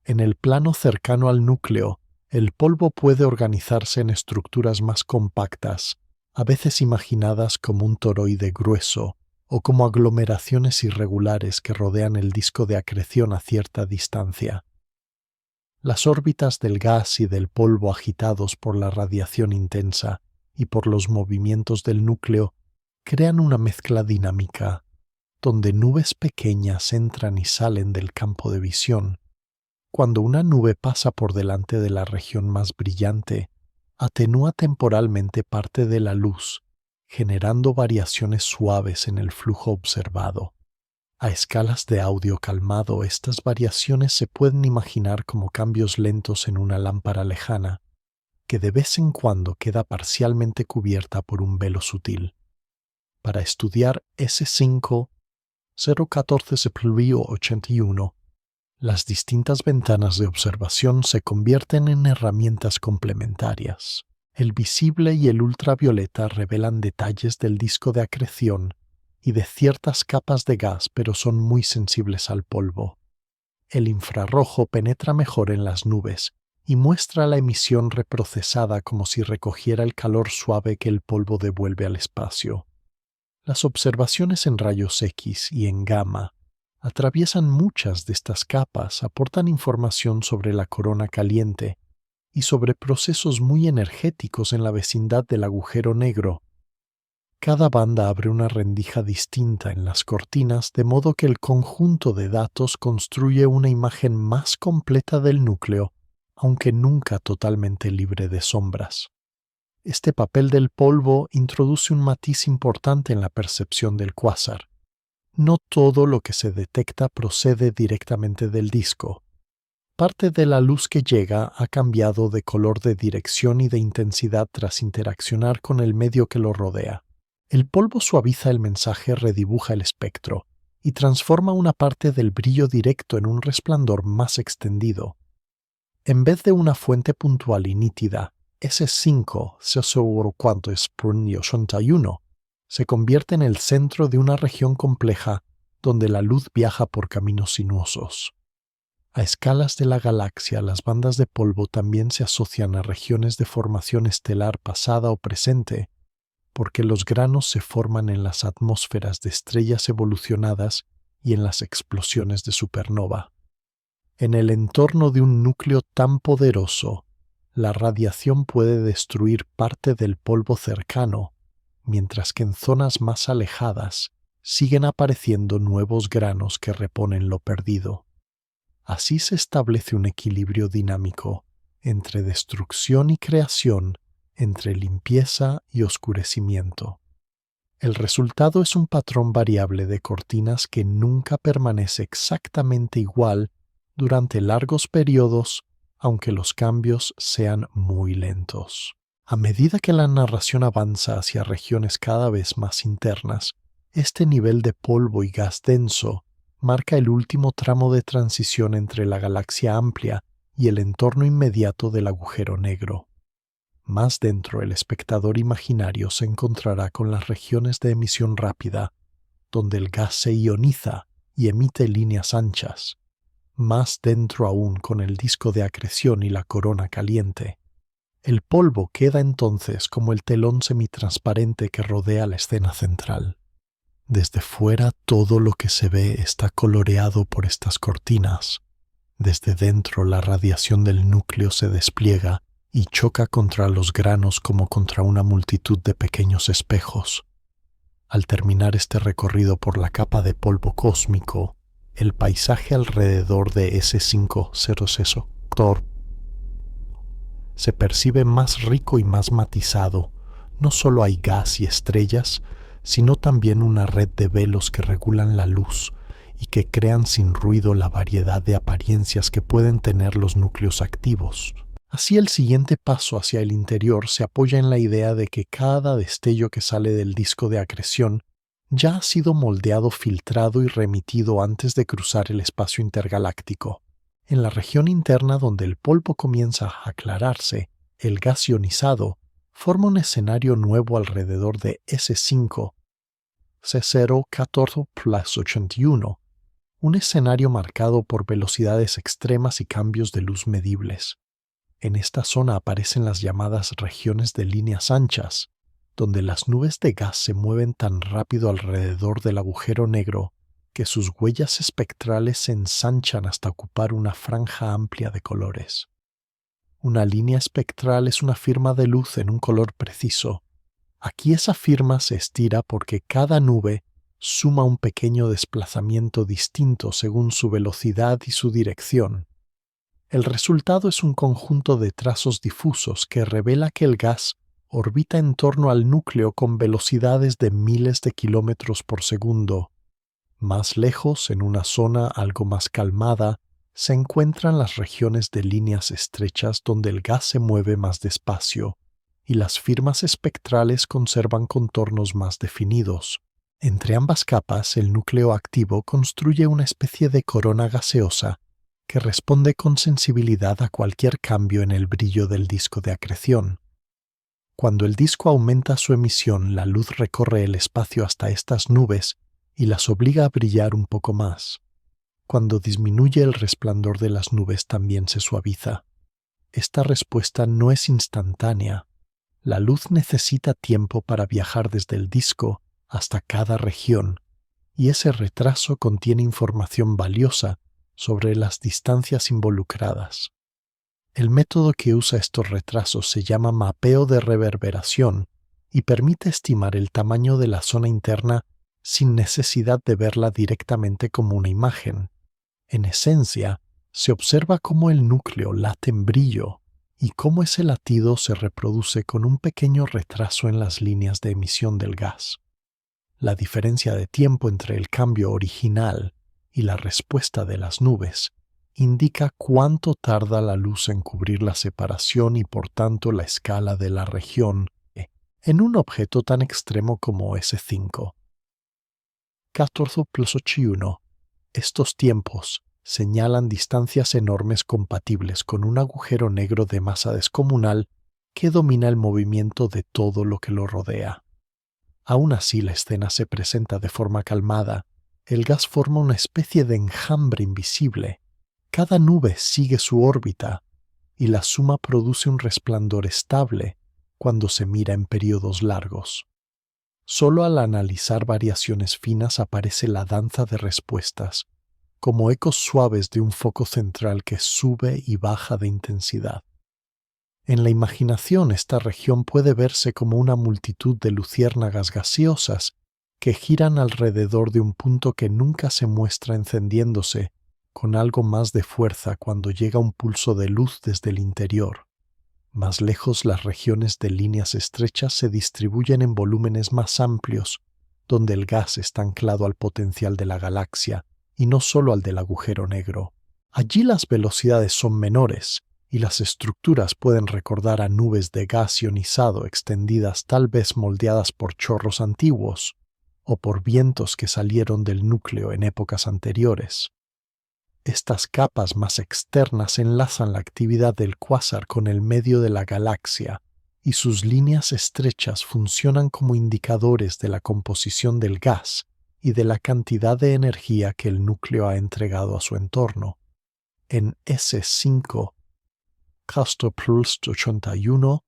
En el plano cercano al núcleo, el polvo puede organizarse en estructuras más compactas, a veces imaginadas como un toroide grueso o como aglomeraciones irregulares que rodean el disco de acreción a cierta distancia. Las órbitas del gas y del polvo agitados por la radiación intensa y por los movimientos del núcleo crean una mezcla dinámica, donde nubes pequeñas entran y salen del campo de visión. Cuando una nube pasa por delante de la región más brillante, atenúa temporalmente parte de la luz, generando variaciones suaves en el flujo observado. A escalas de audio calmado, estas variaciones se pueden imaginar como cambios lentos en una lámpara lejana, que de vez en cuando queda parcialmente cubierta por un velo sutil. Para estudiar S5 014/81, Las distintas ventanas de observación se convierten en herramientas complementarias. El visible y el ultravioleta revelan detalles del disco de acreción y de ciertas capas de gas, pero son muy sensibles al polvo. El infrarrojo penetra mejor en las nubes y muestra la emisión reprocesada como si recogiera el calor suave que el polvo devuelve al espacio. Las observaciones en rayos X y en gamma atraviesan muchas de estas capas, aportan información sobre la corona caliente y sobre procesos muy energéticos en la vecindad del agujero negro. Cada banda abre una rendija distinta en las cortinas, de modo que el conjunto de datos construye una imagen más completa del núcleo, aunque nunca totalmente libre de sombras. Este papel del polvo introduce un matiz importante en la percepción del cuásar. No todo lo que se detecta procede directamente del disco. Parte de la luz que llega ha cambiado de color, de dirección y de intensidad tras interaccionar con el medio que lo rodea. El polvo suaviza el mensaje, redibuja el espectro y transforma una parte del brillo directo en un resplandor más extendido. En vez de una fuente puntual y nítida, S5 se convierte en el centro de una región compleja donde la luz viaja por caminos sinuosos. A escalas de la galaxia, las bandas de polvo también se asocian a regiones de formación estelar pasada o presente, porque los granos se forman en las atmósferas de estrellas evolucionadas y en las explosiones de supernova. En el entorno de un núcleo tan poderoso, la radiación puede destruir parte del polvo cercano, mientras que en zonas más alejadas siguen apareciendo nuevos granos que reponen lo perdido. Así se establece un equilibrio dinámico entre destrucción y creación, entre limpieza y oscurecimiento. El resultado es un patrón variable de cortinas que nunca permanece exactamente igual durante largos periodos, aunque los cambios sean muy lentos. A medida que la narración avanza hacia regiones cada vez más internas, este nivel de polvo y gas denso marca el último tramo de transición entre la galaxia amplia y el entorno inmediato del agujero negro. Más dentro, el espectador imaginario se encontrará con las regiones de emisión rápida, donde el gas se ioniza y emite líneas anchas. Más dentro aún, con el disco de acreción y la corona caliente. El polvo queda entonces como el telón semitransparente que rodea la escena central. Desde fuera todo lo que se ve está coloreado por estas cortinas. Desde dentro la radiación del núcleo se despliega y choca contra los granos como contra una multitud de pequeños espejos. Al terminar este recorrido por la capa de polvo cósmico, el paisaje alrededor de S5 se percibe más rico y más matizado. No solo hay gas y estrellas, sino también una red de velos que regulan la luz y que crean sin ruido la variedad de apariencias que pueden tener los núcleos activos. Así, el siguiente paso hacia el interior se apoya en la idea de que cada destello que sale del disco de acreción ya ha sido moldeado, filtrado y remitido antes de cruzar el espacio intergaláctico. En la región interna donde el polvo comienza a aclararse, el gas ionizado forma un escenario nuevo alrededor de S5 C014+81, un escenario marcado por velocidades extremas y cambios de luz medibles. En esta zona aparecen las llamadas regiones de líneas anchas, donde las nubes de gas se mueven tan rápido alrededor del agujero negro que sus huellas espectrales se ensanchan hasta ocupar una franja amplia de colores. Una línea espectral es una firma de luz en un color preciso. Aquí esa firma se estira porque cada nube suma un pequeño desplazamiento distinto según su velocidad y su dirección. El resultado es un conjunto de trazos difusos que revela que el gas orbita en torno al núcleo con velocidades de miles de kilómetros por segundo. Más lejos, en una zona algo más calmada, se encuentran las regiones de líneas estrechas donde el gas se mueve más despacio y las firmas espectrales conservan contornos más definidos. Entre ambas capas, el núcleo activo construye una especie de corona gaseosa que responde con sensibilidad a cualquier cambio en el brillo del disco de acreción. Cuando el disco aumenta su emisión, la luz recorre el espacio hasta estas nubes y las obliga a brillar un poco más. Cuando disminuye el resplandor de las nubes también se suaviza. Esta respuesta no es instantánea. La luz necesita tiempo para viajar desde el disco hasta cada región, y ese retraso contiene información valiosa sobre las distancias involucradas. El método que usa estos retrasos se llama mapeo de reverberación y permite estimar el tamaño de la zona interna sin necesidad de verla directamente como una imagen. En esencia, se observa cómo el núcleo late en brillo y cómo ese latido se reproduce con un pequeño retraso en las líneas de emisión del gas. La diferencia de tiempo entre el cambio original y la respuesta de las nubes indica cuánto tarda la luz en cubrir la separación y por tanto la escala de la región en un objeto tan extremo como S5. 14 plus 81. Estos tiempos señalan distancias enormes compatibles con un agujero negro de masa descomunal que domina el movimiento de todo lo que lo rodea. Aún así, la escena se presenta de forma calmada. El gas forma una especie de enjambre invisible. Cada nube sigue su órbita y la suma produce un resplandor estable cuando se mira en periodos largos. Solo al analizar variaciones finas aparece la danza de respuestas, como ecos suaves de un foco central que sube y baja de intensidad. En la imaginación, esta región puede verse como una multitud de luciérnagas gaseosas que giran alrededor de un punto que nunca se muestra encendiéndose con algo más de fuerza cuando llega un pulso de luz desde el interior. Más lejos, las regiones de líneas estrechas se distribuyen en volúmenes más amplios, donde el gas está anclado al potencial de la galaxia y no solo al del agujero negro. Allí las velocidades son menores y las estructuras pueden recordar a nubes de gas ionizado extendidas, tal vez moldeadas por chorros antiguos o por vientos que salieron del núcleo en épocas anteriores. Estas capas más externas enlazan la actividad del cuásar con el medio de la galaxia y sus líneas estrechas funcionan como indicadores de la composición del gas y de la cantidad de energía que el núcleo ha entregado a su entorno. En S5, Castor Plus 81,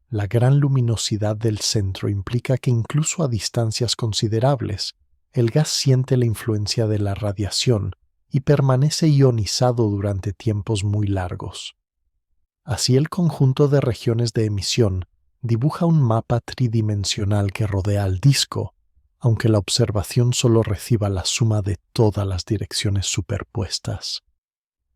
la gran luminosidad del centro implica que incluso a distancias considerables, el gas siente la influencia de la radiación y permanece ionizado durante tiempos muy largos. Así, el conjunto de regiones de emisión dibuja un mapa tridimensional que rodea al disco, aunque la observación solo reciba la suma de todas las direcciones superpuestas.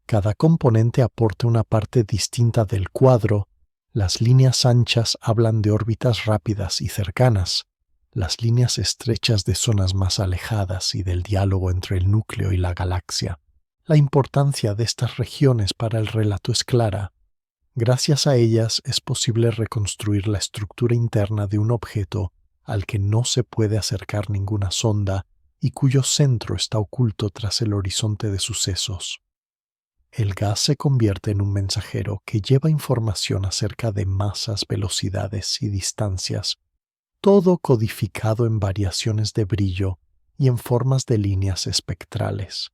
Cada componente aporta una parte distinta del cuadro. Las líneas anchas hablan de órbitas rápidas y cercanas, las líneas estrechas de zonas más alejadas y del diálogo entre el núcleo y la galaxia. La importancia de estas regiones para el relato es clara. Gracias a ellas es posible reconstruir la estructura interna de un objeto al que no se puede acercar ninguna sonda y cuyo centro está oculto tras el horizonte de sucesos. El gas se convierte en un mensajero que lleva información acerca de masas, velocidades y distancias, todo codificado en variaciones de brillo y en formas de líneas espectrales.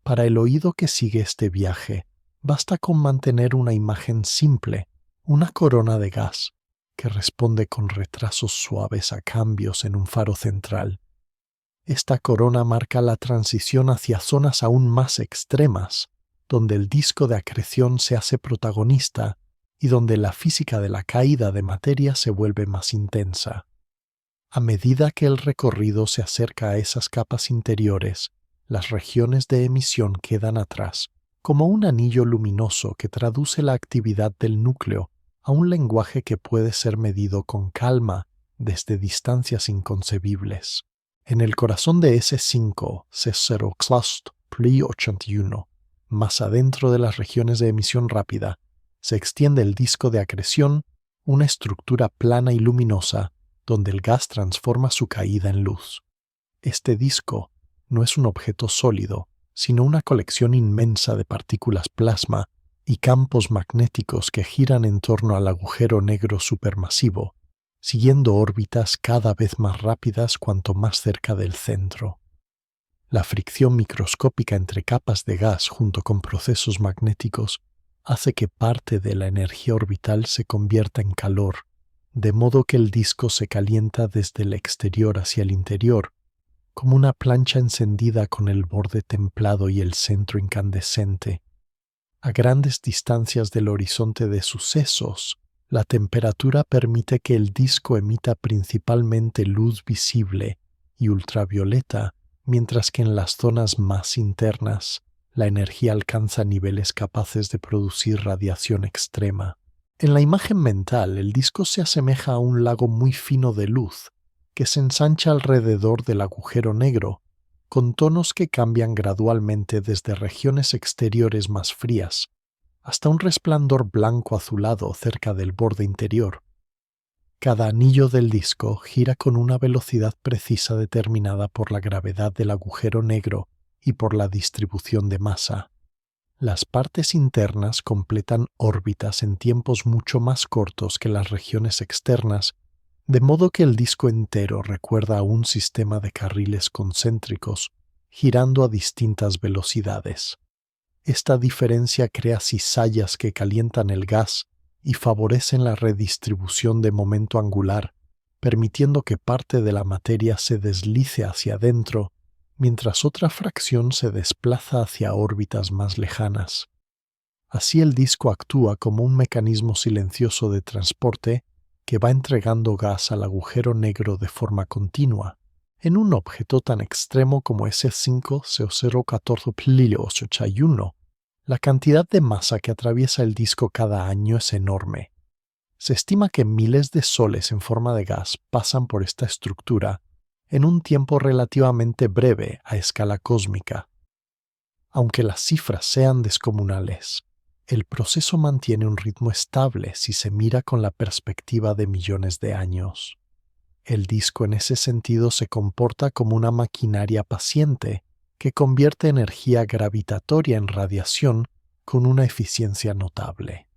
Para el oído que sigue este viaje, basta con mantener una imagen simple, una corona de gas, que responde con retrasos suaves a cambios en un faro central. Esta corona marca la transición hacia zonas aún más extremas, donde el disco de acreción se hace protagonista y donde la física de la caída de materia se vuelve más intensa. A medida que el recorrido se acerca a esas capas interiores, las regiones de emisión quedan atrás, como un anillo luminoso que traduce la actividad del núcleo a un lenguaje que puede ser medido con calma desde distancias inconcebibles. En el corazón de S5, C0 Clust Pli 81, más adentro de las regiones de emisión rápida, se extiende el disco de acreción, una estructura plana y luminosa donde el gas transforma su caída en luz. Este disco no es un objeto sólido, sino una colección inmensa de partículas plasma y campos magnéticos que giran en torno al agujero negro supermasivo, siguiendo órbitas cada vez más rápidas cuanto más cerca del centro. La fricción microscópica entre capas de gas junto con procesos magnéticos hace que parte de la energía orbital se convierta en calor, de modo que el disco se calienta desde el exterior hacia el interior, como una plancha encendida con el borde templado y el centro incandescente. A grandes distancias del horizonte de sucesos, la temperatura permite que el disco emita principalmente luz visible y ultravioleta, mientras que en las zonas más internas, la energía alcanza niveles capaces de producir radiación extrema. En la imagen mental, el disco se asemeja a un lago muy fino de luz, que se ensancha alrededor del agujero negro, con tonos que cambian gradualmente desde regiones exteriores más frías hasta un resplandor blanco azulado cerca del borde interior. Cada anillo del disco gira con una velocidad precisa determinada por la gravedad del agujero negro y por la distribución de masa. Las partes internas completan órbitas en tiempos mucho más cortos que las regiones externas, de modo que el disco entero recuerda a un sistema de carriles concéntricos, girando a distintas velocidades. Esta diferencia crea cizallas que calientan el gas y favorecen la redistribución de momento angular, permitiendo que parte de la materia se deslice hacia adentro, mientras otra fracción se desplaza hacia órbitas más lejanas. Así el disco actúa como un mecanismo silencioso de transporte que va entregando gas al agujero negro de forma continua. En un objeto tan extremo como S5C014Pl81, la cantidad de masa que atraviesa el disco cada año es enorme. Se estima que miles de soles en forma de gas pasan por esta estructura en un tiempo relativamente breve a escala cósmica. Aunque las cifras sean descomunales, el proceso mantiene un ritmo estable si se mira con la perspectiva de millones de años. El disco en ese sentido se comporta como una maquinaria paciente que convierte energía gravitatoria en radiación con una eficiencia notable.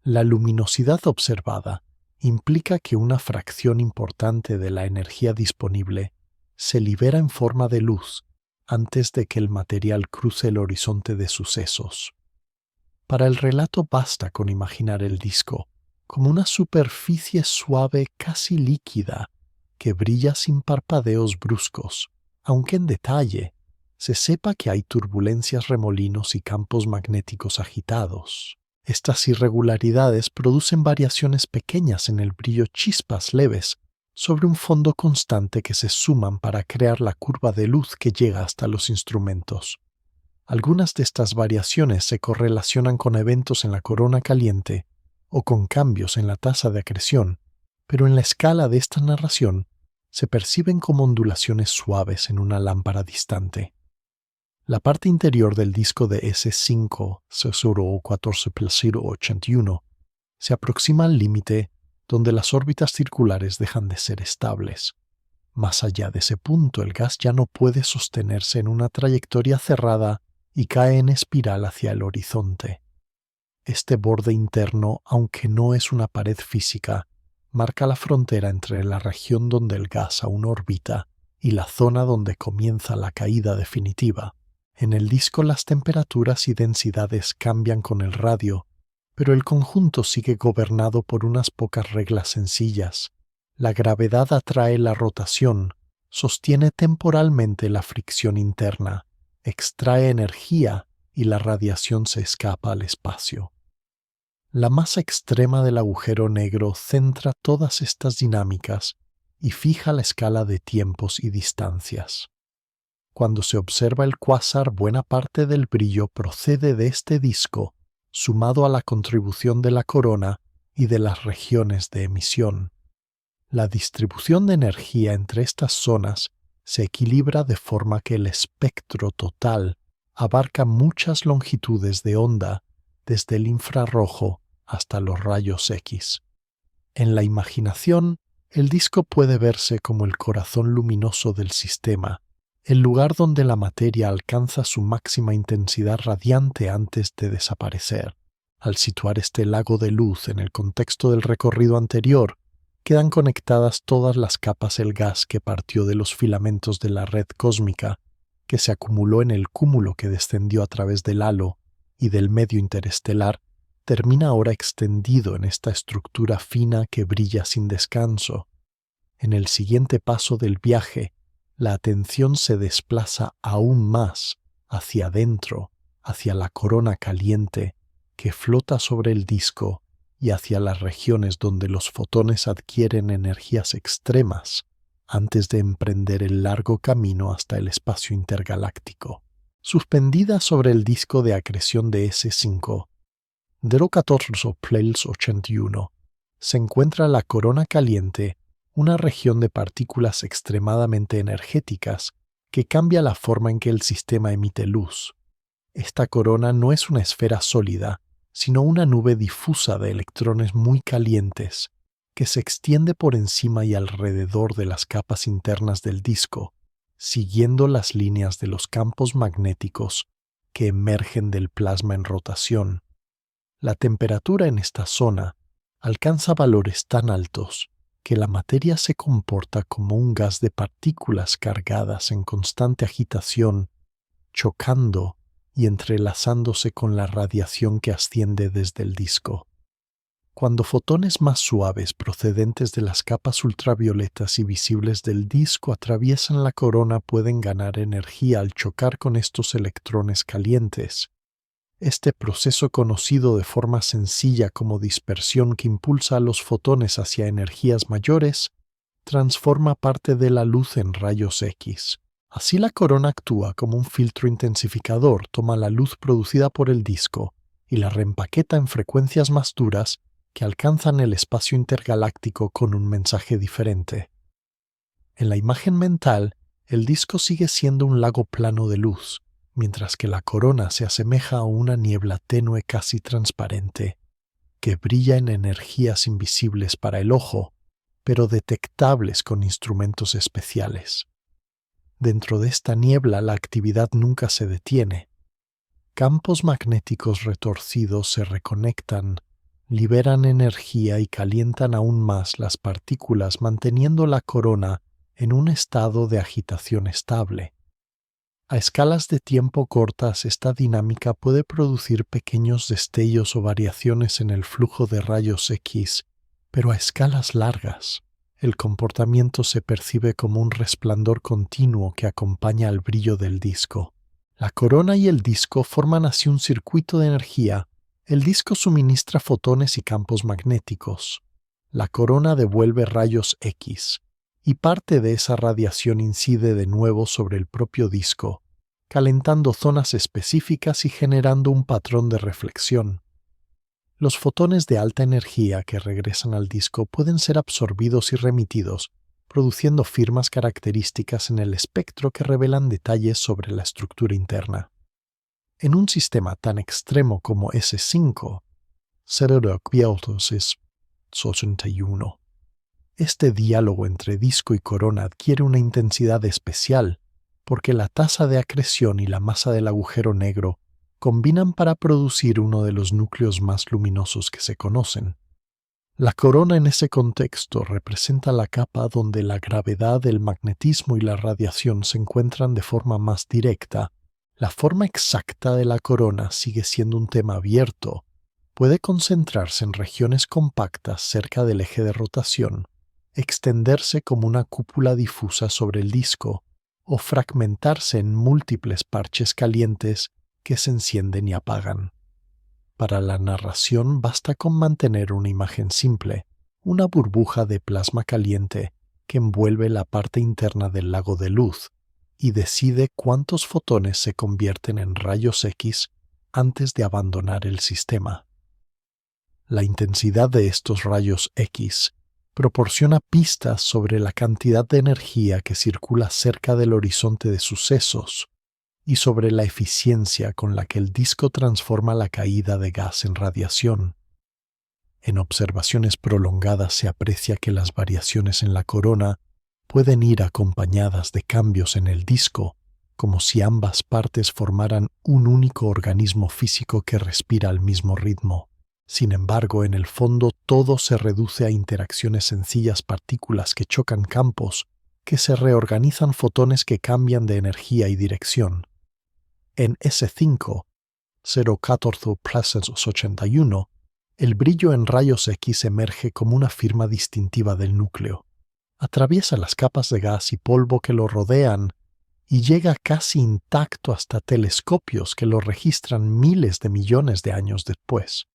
La luminosidad observada implica que una fracción importante de la energía disponible se libera en forma de luz antes de que el material cruce el horizonte de sucesos. Para el relato basta con imaginar el disco como una superficie suave casi líquida que brilla sin parpadeos bruscos, aunque en detalle se sepa que hay turbulencias, remolinos y campos magnéticos agitados. Estas irregularidades producen variaciones pequeñas en el brillo, chispas leves sobre un fondo constante que se suman para crear la curva de luz que llega hasta los instrumentos. Algunas de estas variaciones se correlacionan con eventos en la corona caliente o con cambios en la tasa de acreción, pero en la escala de esta narración se perciben como ondulaciones suaves en una lámpara distante. La parte interior del disco de S5C014Pl81 se aproxima al límite donde las órbitas circulares dejan de ser estables. Más allá de ese punto, el gas ya no puede sostenerse en una trayectoria cerrada y cae en espiral hacia el horizonte. Este borde interno, aunque no es una pared física, marca la frontera entre la región donde el gas aún orbita y la zona donde comienza la caída definitiva. En el disco las temperaturas y densidades cambian con el radio, pero el conjunto sigue gobernado por unas pocas reglas sencillas. La gravedad atrae la rotación, sostiene temporalmente la fricción interna, extrae energía y la radiación se escapa al espacio. La masa extrema del agujero negro centra todas estas dinámicas y fija la escala de tiempos y distancias. Cuando se observa el cuásar, buena parte del brillo procede de este disco, sumado a la contribución de la corona y de las regiones de emisión. La distribución de energía entre estas zonas se equilibra de forma que el espectro total abarca muchas longitudes de onda, desde el infrarrojo hasta los rayos X. En la imaginación, el disco puede verse como el corazón luminoso del sistema, el lugar donde la materia alcanza su máxima intensidad radiante antes de desaparecer. Al situar este lago de luz en el contexto del recorrido anterior, quedan conectadas todas las capas del gas que partió de los filamentos de la red cósmica, que se acumuló en el cúmulo que descendió a través del halo y del medio interestelar, termina ahora extendido en esta estructura fina que brilla sin descanso. En el siguiente paso del viaje, la atención se desplaza aún más hacia adentro, hacia la corona caliente que flota sobre el disco y hacia las regiones donde los fotones adquieren energías extremas antes de emprender el largo camino hasta el espacio intergaláctico. Suspendida sobre el disco de acreción de S5, 014 Ples 81, se encuentra la corona caliente, una región de partículas extremadamente energéticas que cambia la forma en que el sistema emite luz. Esta corona no es una esfera sólida, sino una nube difusa de electrones muy calientes que se extiende por encima y alrededor de las capas internas del disco, siguiendo las líneas de los campos magnéticos que emergen del plasma en rotación. La temperatura en esta zona alcanza valores tan altos que la materia se comporta como un gas de partículas cargadas en constante agitación, chocando y entrelazándose con la radiación que asciende desde el disco. Cuando fotones más suaves procedentes de las capas ultravioletas y visibles del disco atraviesan la corona, pueden ganar energía al chocar con estos electrones calientes. Este proceso, conocido de forma sencilla como dispersión que impulsa a los fotones hacia energías mayores, transforma parte de la luz en rayos X. Así la corona actúa como un filtro intensificador, toma la luz producida por el disco y la reempaqueta en frecuencias más duras que alcanzan el espacio intergaláctico con un mensaje diferente. En la imagen mental, el disco sigue siendo un lago plano de luz, mientras que la corona se asemeja a una niebla tenue casi transparente, que brilla en energías invisibles para el ojo, pero detectables con instrumentos especiales. Dentro de esta niebla la actividad nunca se detiene. Campos magnéticos retorcidos se reconectan, liberan energía y calientan aún más las partículas, manteniendo la corona en un estado de agitación estable. A escalas de tiempo cortas, esta dinámica puede producir pequeños destellos o variaciones en el flujo de rayos X, pero a escalas largas, el comportamiento se percibe como un resplandor continuo que acompaña al brillo del disco. La corona y el disco forman así un circuito de energía. El disco suministra fotones y campos magnéticos. La corona devuelve rayos X, y parte de esa radiación incide de nuevo sobre el propio disco, calentando zonas específicas y generando un patrón de reflexión. Los fotones de alta energía que regresan al disco pueden ser absorbidos y remitidos, produciendo firmas características en el espectro que revelan detalles sobre la estructura interna. En un sistema tan extremo como S5, 0,81, este diálogo entre disco y corona adquiere una intensidad especial porque la tasa de acreción y la masa del agujero negro combinan para producir uno de los núcleos más luminosos que se conocen. La corona en ese contexto representa la capa donde la gravedad, el magnetismo y la radiación se encuentran de forma más directa. La forma exacta de la corona sigue siendo un tema abierto. Puede concentrarse en regiones compactas cerca del eje de rotación, extenderse como una cúpula difusa sobre el disco, o fragmentarse en múltiples parches calientes que se encienden y apagan. Para la narración basta con mantener una imagen simple, una burbuja de plasma caliente que envuelve la parte interna del lago de luz y decide cuántos fotones se convierten en rayos X antes de abandonar el sistema. La intensidad de estos rayos X proporciona pistas sobre la cantidad de energía que circula cerca del horizonte de sucesos y sobre la eficiencia con la que el disco transforma la caída de gas en radiación. En observaciones prolongadas se aprecia que las variaciones en la corona pueden ir acompañadas de cambios en el disco como si ambas partes formaran un único organismo físico que respira al mismo ritmo. Sin embargo, en el fondo todo se reduce a interacciones sencillas, partículas que chocan campos, que se reorganizan, fotones que cambian de energía y dirección. En S5, 014+81, el brillo en rayos X emerge como una firma distintiva del núcleo. Atraviesa las capas de gas y polvo que lo rodean y llega casi intacto hasta telescopios que lo registran miles de millones de años después.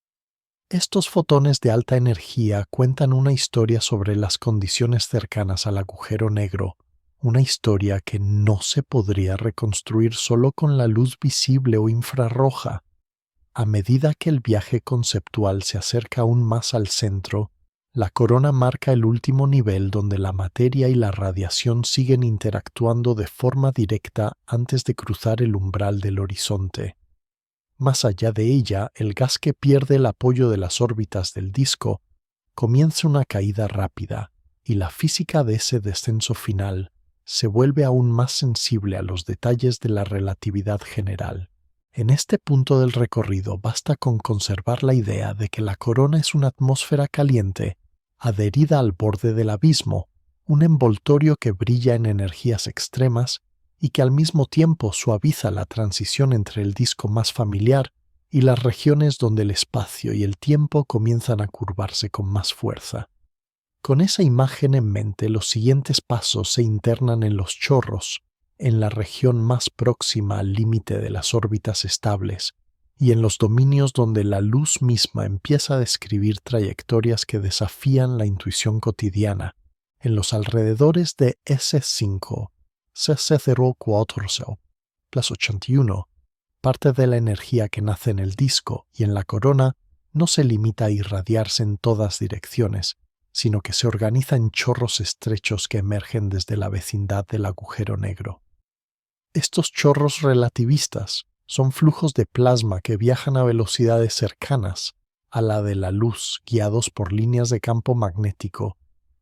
Estos fotones de alta energía cuentan una historia sobre las condiciones cercanas al agujero negro, una historia que no se podría reconstruir solo con la luz visible o infrarroja. A medida que el viaje conceptual se acerca aún más al centro, la corona marca el último nivel donde la materia y la radiación siguen interactuando de forma directa antes de cruzar el umbral del horizonte. Más allá de ella, el gas que pierde el apoyo de las órbitas del disco comienza una caída rápida, y la física de ese descenso final se vuelve aún más sensible a los detalles de la relatividad general. En este punto del recorrido basta con conservar la idea de que la corona es una atmósfera caliente adherida al borde del abismo, un envoltorio que brilla en energías extremas y que al mismo tiempo suaviza la transición entre el disco más familiar y las regiones donde el espacio y el tiempo comienzan a curvarse con más fuerza. Con esa imagen en mente, los siguientes pasos se internan en los chorros, en la región más próxima al límite de las órbitas estables, y en los dominios donde la luz misma empieza a describir trayectorias que desafían la intuición cotidiana, en los alrededores de S5, CC014+81, parte de la energía que nace en el disco y en la corona no se limita a irradiarse en todas direcciones, sino que se organiza en chorros estrechos que emergen desde la vecindad del agujero negro. Estos chorros relativistas son flujos de plasma que viajan a velocidades cercanas a la de la luz, guiados por líneas de campo magnético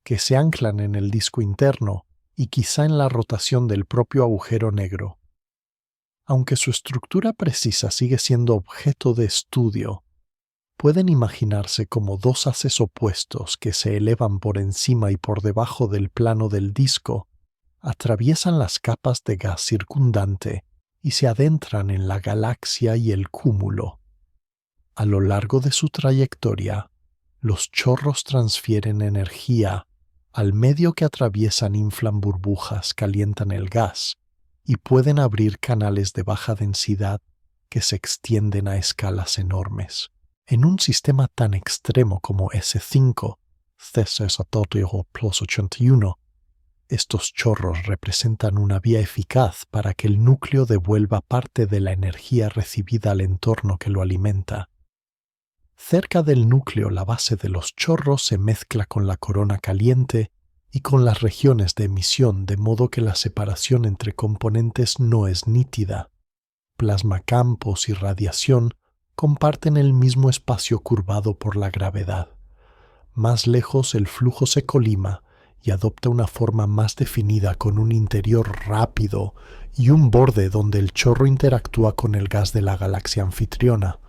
que se anclan en el disco interno y quizá en la rotación del propio agujero negro. Aunque su estructura precisa sigue siendo objeto de estudio, pueden imaginarse como dos haces opuestos que se elevan por encima y por debajo del plano del disco, atraviesan las capas de gas circundante y se adentran en la galaxia y el cúmulo. A lo largo de su trayectoria, los chorros transfieren energía al medio que atraviesan, inflan burbujas, calientan el gas y pueden abrir canales de baja densidad que se extienden a escalas enormes. En un sistema tan extremo como S5, CC0+81, estos chorros representan una vía eficaz para que el núcleo devuelva parte de la energía recibida al entorno que lo alimenta. Cerca del núcleo, la base de los chorros se mezcla con la corona caliente y con las regiones de emisión, de modo que la separación entre componentes no es nítida. Plasmacampos y radiación comparten el mismo espacio curvado por la gravedad. Más lejos, el flujo se colima y adopta una forma más definida, con un interior rápido y un borde donde el chorro interactúa con el gas de la galaxia anfitriona.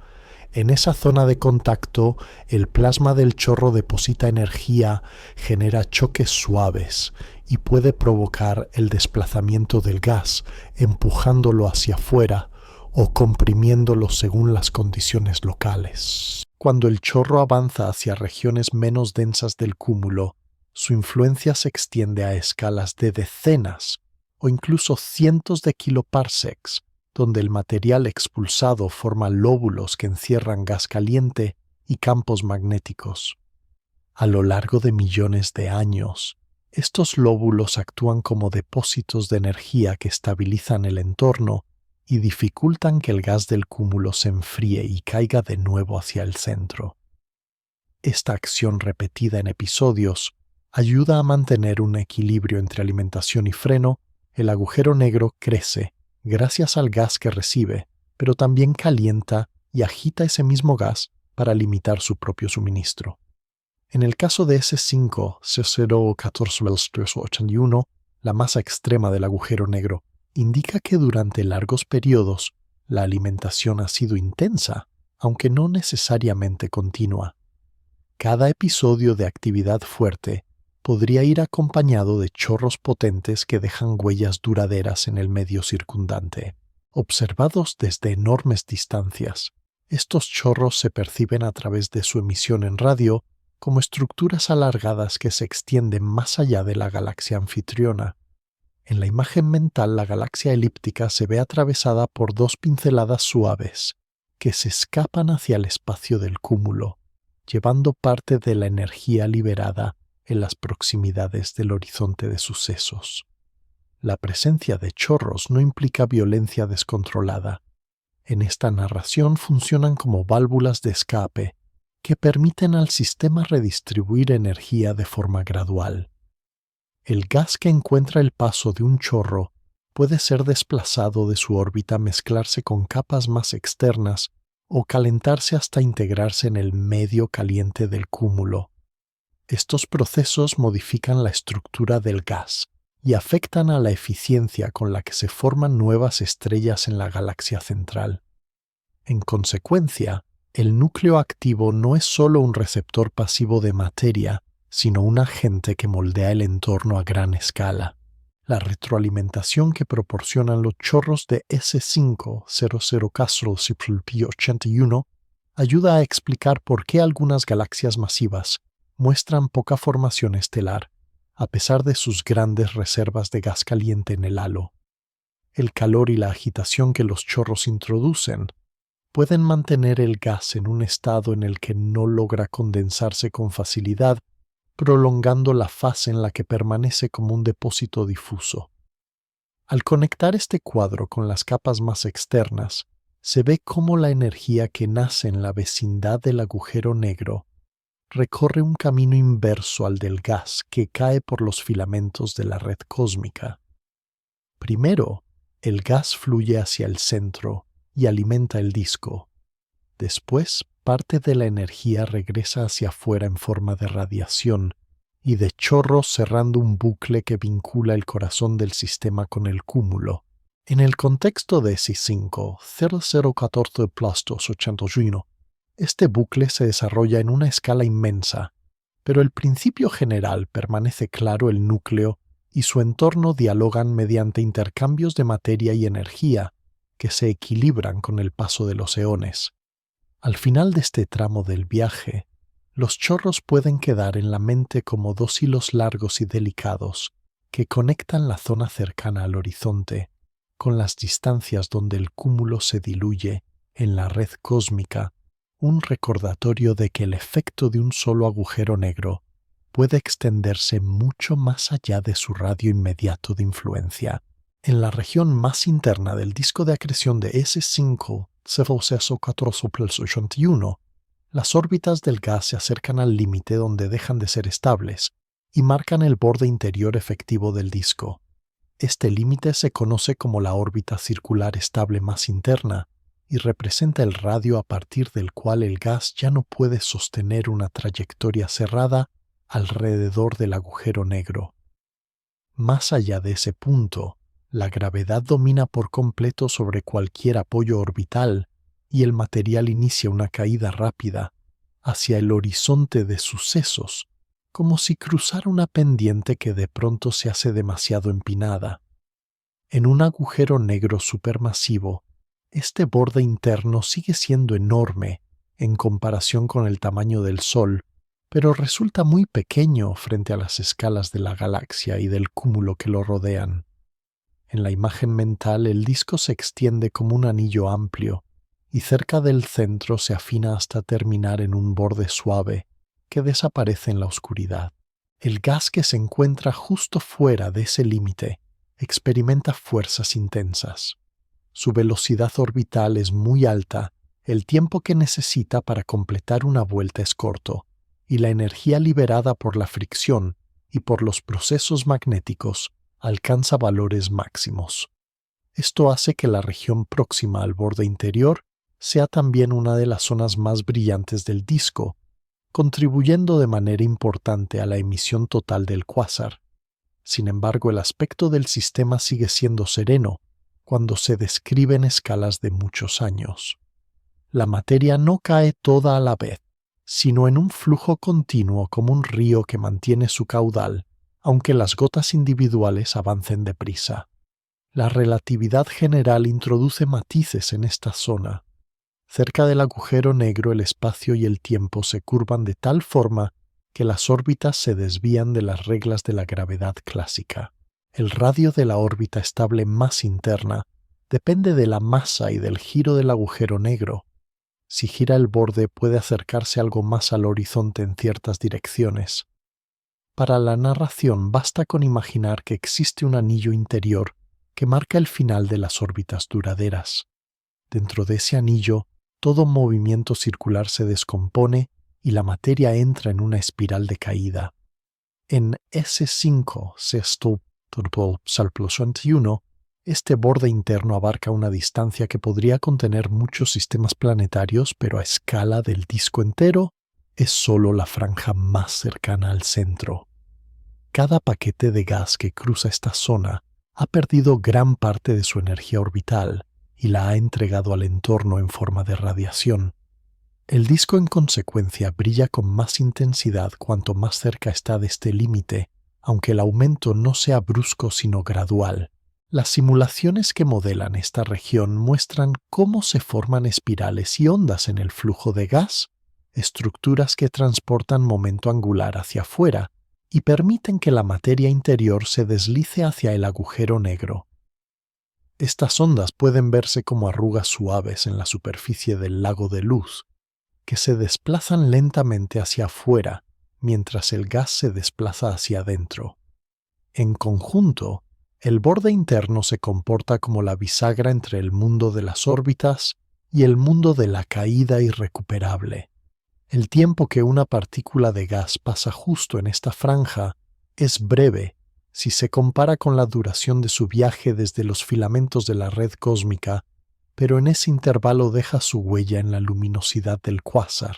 En esa zona de contacto, el plasma del chorro deposita energía, genera choques suaves y puede provocar el desplazamiento del gas, empujándolo hacia afuera o comprimiéndolo según las condiciones locales. Cuando el chorro avanza hacia regiones menos densas del cúmulo, su influencia se extiende a escalas de decenas o incluso cientos de kiloparsecs, donde el material expulsado forma lóbulos que encierran gas caliente y campos magnéticos. A lo largo de millones de años, estos lóbulos actúan como depósitos de energía que estabilizan el entorno y dificultan que el gas del cúmulo se enfríe y caiga de nuevo hacia el centro. Esta acción repetida en episodios ayuda a mantener un equilibrio entre alimentación y freno. El agujero negro crece gracias al gas que recibe, pero también calienta y agita ese mismo gas para limitar su propio suministro. En el caso de S5, C014+81, la masa extrema del agujero negro, indica que durante largos periodos la alimentación ha sido intensa, aunque no necesariamente continua. Cada episodio de actividad fuerte podría ir acompañado de chorros potentes que dejan huellas duraderas en el medio circundante. Observados desde enormes distancias, estos chorros se perciben a través de su emisión en radio como estructuras alargadas que se extienden más allá de la galaxia anfitriona. En la imagen mental, la galaxia elíptica se ve atravesada por dos pinceladas suaves que se escapan hacia el espacio del cúmulo, llevando parte de la energía liberada en las proximidades del horizonte de sucesos. La presencia de chorros no implica violencia descontrolada. En esta narración funcionan como válvulas de escape que permiten al sistema redistribuir energía de forma gradual. El gas que encuentra el paso de un chorro puede ser desplazado de su órbita, mezclarse con capas más externas o calentarse hasta integrarse en el medio caliente del cúmulo. Estos procesos modifican la estructura del gas y afectan a la eficiencia con la que se forman nuevas estrellas en la galaxia central. En consecuencia, el núcleo activo no es solo un receptor pasivo de materia, sino un agente que moldea el entorno a gran escala. La retroalimentación que proporcionan los chorros de S500 Castrol P81 ayuda a explicar por qué algunas galaxias masivas muestran poca formación estelar, a pesar de sus grandes reservas de gas caliente en el halo. El calor y la agitación que los chorros introducen pueden mantener el gas en un estado en el que no logra condensarse con facilidad, prolongando la fase en la que permanece como un depósito difuso. Al conectar este cuadro con las capas más externas, se ve cómo la energía que nace en la vecindad del agujero negro recorre un camino inverso al del gas que cae por los filamentos de la red cósmica. Primero, el gas fluye hacia el centro y alimenta el disco. Después, parte de la energía regresa hacia afuera en forma de radiación y de chorros, cerrando un bucle que vincula el corazón del sistema con el cúmulo. En el contexto de S50014 Plastos 81, este bucle se desarrolla en una escala inmensa, pero el principio general permanece claro. El núcleo y su entorno dialogan mediante intercambios de materia y energía que se equilibran con el paso de los eones. Al final de este tramo del viaje, los chorros pueden quedar en la mente como dos hilos largos y delicados que conectan la zona cercana al horizonte con las distancias donde el cúmulo se diluye en la red cósmica, un recordatorio de que el efecto de un solo agujero negro puede extenderse mucho más allá de su radio inmediato de influencia. En la región más interna del disco de acreción de S50014 las órbitas del gas se acercan al límite donde dejan de ser estables y marcan el borde interior efectivo del disco. Este límite se conoce como la órbita circular estable más interna y representa el radio a partir del cual el gas ya no puede sostener una trayectoria cerrada alrededor del agujero negro. Más allá de ese punto, la gravedad domina por completo sobre cualquier apoyo orbital y el material inicia una caída rápida hacia el horizonte de sucesos, como si cruzara una pendiente que de pronto se hace demasiado empinada. En un agujero negro supermasivo, este borde interno sigue siendo enorme en comparación con el tamaño del Sol, pero resulta muy pequeño frente a las escalas de la galaxia y del cúmulo que lo rodean. En la imagen mental, el disco se extiende como un anillo amplio y cerca del centro se afina hasta terminar en un borde suave que desaparece en la oscuridad. El gas que se encuentra justo fuera de ese límite experimenta fuerzas intensas. Su velocidad orbital es muy alta, el tiempo que necesita para completar una vuelta es corto, y la energía liberada por la fricción y por los procesos magnéticos alcanza valores máximos. Esto hace que la región próxima al borde interior sea también una de las zonas más brillantes del disco, contribuyendo de manera importante a la emisión total del cuásar. Sin embargo, el aspecto del sistema sigue siendo sereno cuando se describe en escalas de muchos años. La materia no cae toda a la vez, sino en un flujo continuo como un río que mantiene su caudal, aunque las gotas individuales avancen deprisa. La relatividad general introduce matices en esta zona. Cerca del agujero negro el espacio y el tiempo se curvan de tal forma que las órbitas se desvían de las reglas de la gravedad clásica. El radio de la órbita estable más interna depende de la masa y del giro del agujero negro. Si gira el borde puede acercarse algo más al horizonte en ciertas direcciones. Para la narración basta con imaginar que existe un anillo interior que marca el final de las órbitas duraderas. Dentro de ese anillo, todo movimiento circular se descompone y la materia entra en una espiral de caída. En S5 +21, este borde interno abarca una distancia que podría contener muchos sistemas planetarios, pero a escala del disco entero es solo la franja más cercana al centro. Cada paquete de gas que cruza esta zona ha perdido gran parte de su energía orbital y la ha entregado al entorno en forma de radiación. El disco en consecuencia brilla con más intensidad cuanto más cerca está de este límite, aunque el aumento no sea brusco sino gradual. Las simulaciones que modelan esta región muestran cómo se forman espirales y ondas en el flujo de gas, estructuras que transportan momento angular hacia afuera y permiten que la materia interior se deslice hacia el agujero negro. Estas ondas pueden verse como arrugas suaves en la superficie del lago de luz, que se desplazan lentamente hacia afuera mientras el gas se desplaza hacia adentro. En conjunto, el borde interno se comporta como la bisagra entre el mundo de las órbitas y el mundo de la caída irrecuperable. El tiempo que una partícula de gas pasa justo en esta franja es breve si se compara con la duración de su viaje desde los filamentos de la red cósmica, pero en ese intervalo deja su huella en la luminosidad del cuásar.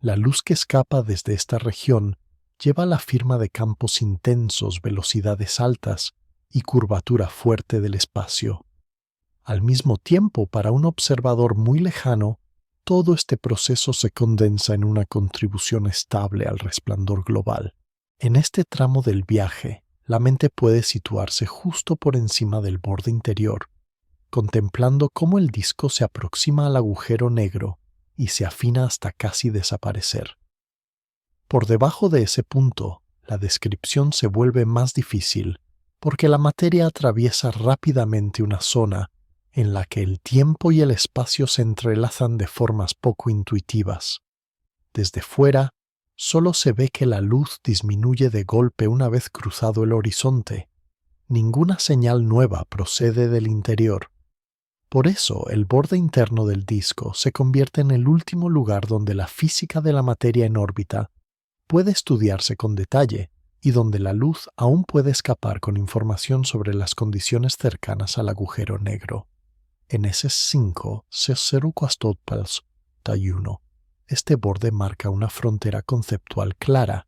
La luz que escapa desde esta región lleva la firma de campos intensos, velocidades altas y curvatura fuerte del espacio. Al mismo tiempo, para un observador muy lejano, todo este proceso se condensa en una contribución estable al resplandor global. En este tramo del viaje, la mente puede situarse justo por encima del borde interior, contemplando cómo el disco se aproxima al agujero negro y se afina hasta casi desaparecer. Por debajo de ese punto, la descripción se vuelve más difícil porque la materia atraviesa rápidamente una zona en la que el tiempo y el espacio se entrelazan de formas poco intuitivas. Desde fuera, solo se ve que la luz disminuye de golpe una vez cruzado el horizonte. Ninguna señal nueva procede del interior. Por eso, el borde interno del disco se convierte en el último lugar donde la física de la materia en órbita puede estudiarse con detalle y donde la luz aún puede escapar con información sobre las condiciones cercanas al agujero negro. En S5 +21, este borde marca una frontera conceptual clara.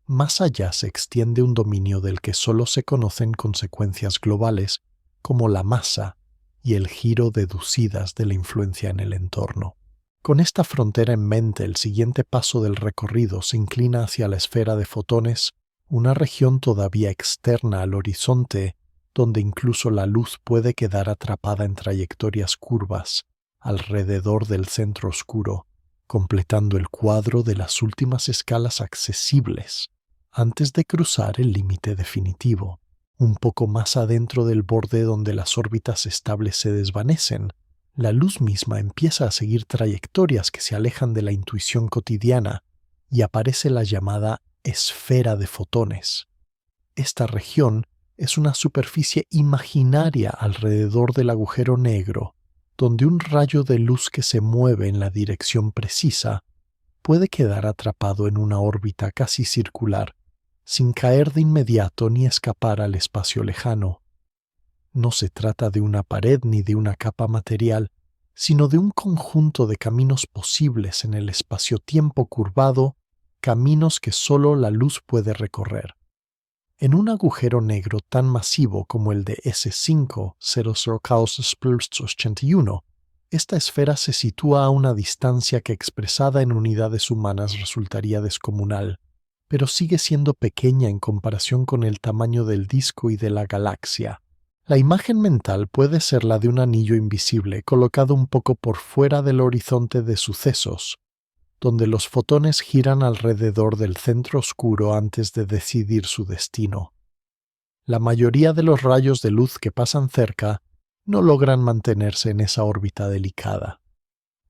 Más allá se extiende un dominio del que solo se conocen consecuencias globales como la masa y el giro deducidas de la influencia en el entorno. Con esta frontera en mente, el siguiente paso del recorrido se inclina hacia la esfera de fotones, una región todavía externa al horizonte, donde incluso la luz puede quedar atrapada en trayectorias curvas alrededor del centro oscuro, completando el cuadro de las últimas escalas accesibles, antes de cruzar el límite definitivo. Un poco más adentro del borde donde las órbitas estables se desvanecen, la luz misma empieza a seguir trayectorias que se alejan de la intuición cotidiana y aparece la llamada esfera de fotones. Esta región es una superficie imaginaria alrededor del agujero negro, donde un rayo de luz que se mueve en la dirección precisa puede quedar atrapado en una órbita casi circular, sin caer de inmediato ni escapar al espacio lejano. No se trata de una pared ni de una capa material, sino de un conjunto de caminos posibles en el espacio-tiempo curvado, caminos que solo la luz puede recorrer. En un agujero negro tan masivo como el de S5 00K81, esta esfera se sitúa a una distancia que expresada en unidades humanas resultaría descomunal, pero sigue siendo pequeña en comparación con el tamaño del disco y de la galaxia. La imagen mental puede ser la de un anillo invisible colocado un poco por fuera del horizonte de sucesos, donde los fotones giran alrededor del centro oscuro antes de decidir su destino. La mayoría de los rayos de luz que pasan cerca no logran mantenerse en esa órbita delicada.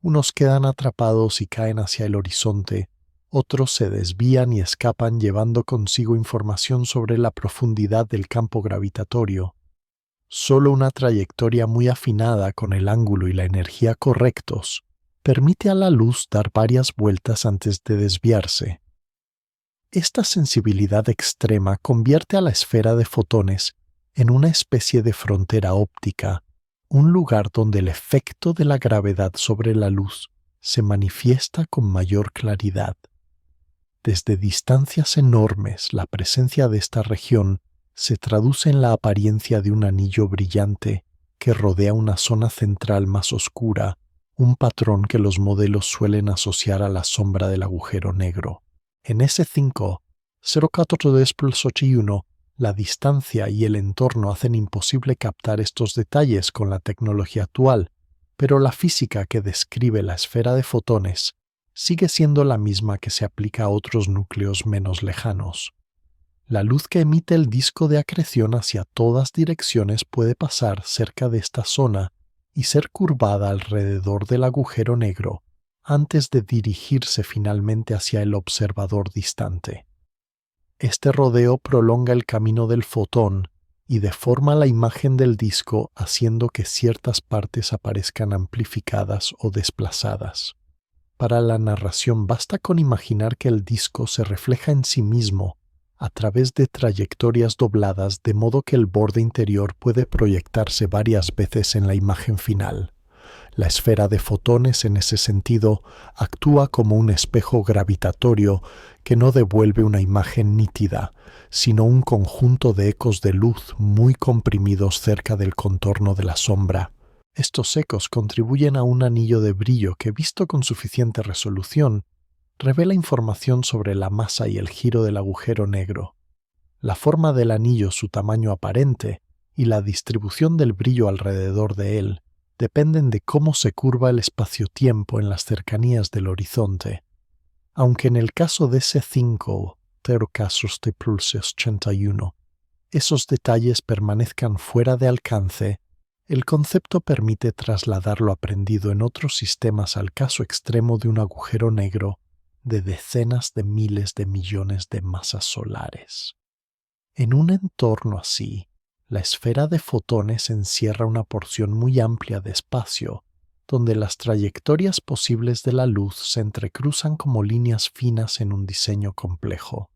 Unos quedan atrapados y caen hacia el horizonte, otros se desvían y escapan llevando consigo información sobre la profundidad del campo gravitatorio. Solo una trayectoria muy afinada con el ángulo y la energía correctos permite a la luz dar varias vueltas antes de desviarse. Esta sensibilidad extrema convierte a la esfera de fotones en una especie de frontera óptica, un lugar donde el efecto de la gravedad sobre la luz se manifiesta con mayor claridad. Desde distancias enormes, la presencia de esta región se traduce en la apariencia de un anillo brillante que rodea una zona central más oscura, un patrón que los modelos suelen asociar a la sombra del agujero negro. En S5, 0,42+81, la distancia y el entorno hacen imposible captar estos detalles con la tecnología actual, pero la física que describe la esfera de fotones sigue siendo la misma que se aplica a otros núcleos menos lejanos. La luz que emite el disco de acreción hacia todas direcciones puede pasar cerca de esta zona y ser curvada alrededor del agujero negro antes de dirigirse finalmente hacia el observador distante. Este rodeo prolonga el camino del fotón y deforma la imagen del disco haciendo que ciertas partes aparezcan amplificadas o desplazadas. Para la narración basta con imaginar que el disco se refleja en sí mismo a través de trayectorias dobladas de modo que el borde interior puede proyectarse varias veces en la imagen final. La esfera de fotones en ese sentido actúa como un espejo gravitatorio que no devuelve una imagen nítida, sino un conjunto de ecos de luz muy comprimidos cerca del contorno de la sombra. Estos ecos contribuyen a un anillo de brillo que, visto con suficiente resolución, revela información sobre la masa y el giro del agujero negro. La forma del anillo, su tamaño aparente y la distribución del brillo alrededor de él dependen de cómo se curva el espacio-tiempo en las cercanías del horizonte. Aunque en el caso de S5, 0K81, esos detalles permanezcan fuera de alcance, el concepto permite trasladar lo aprendido en otros sistemas al caso extremo de un agujero negro de decenas de miles de millones de masas solares. En un entorno así, la esfera de fotones encierra una porción muy amplia de espacio, donde las trayectorias posibles de la luz se entrecruzan como líneas finas en un diseño complejo.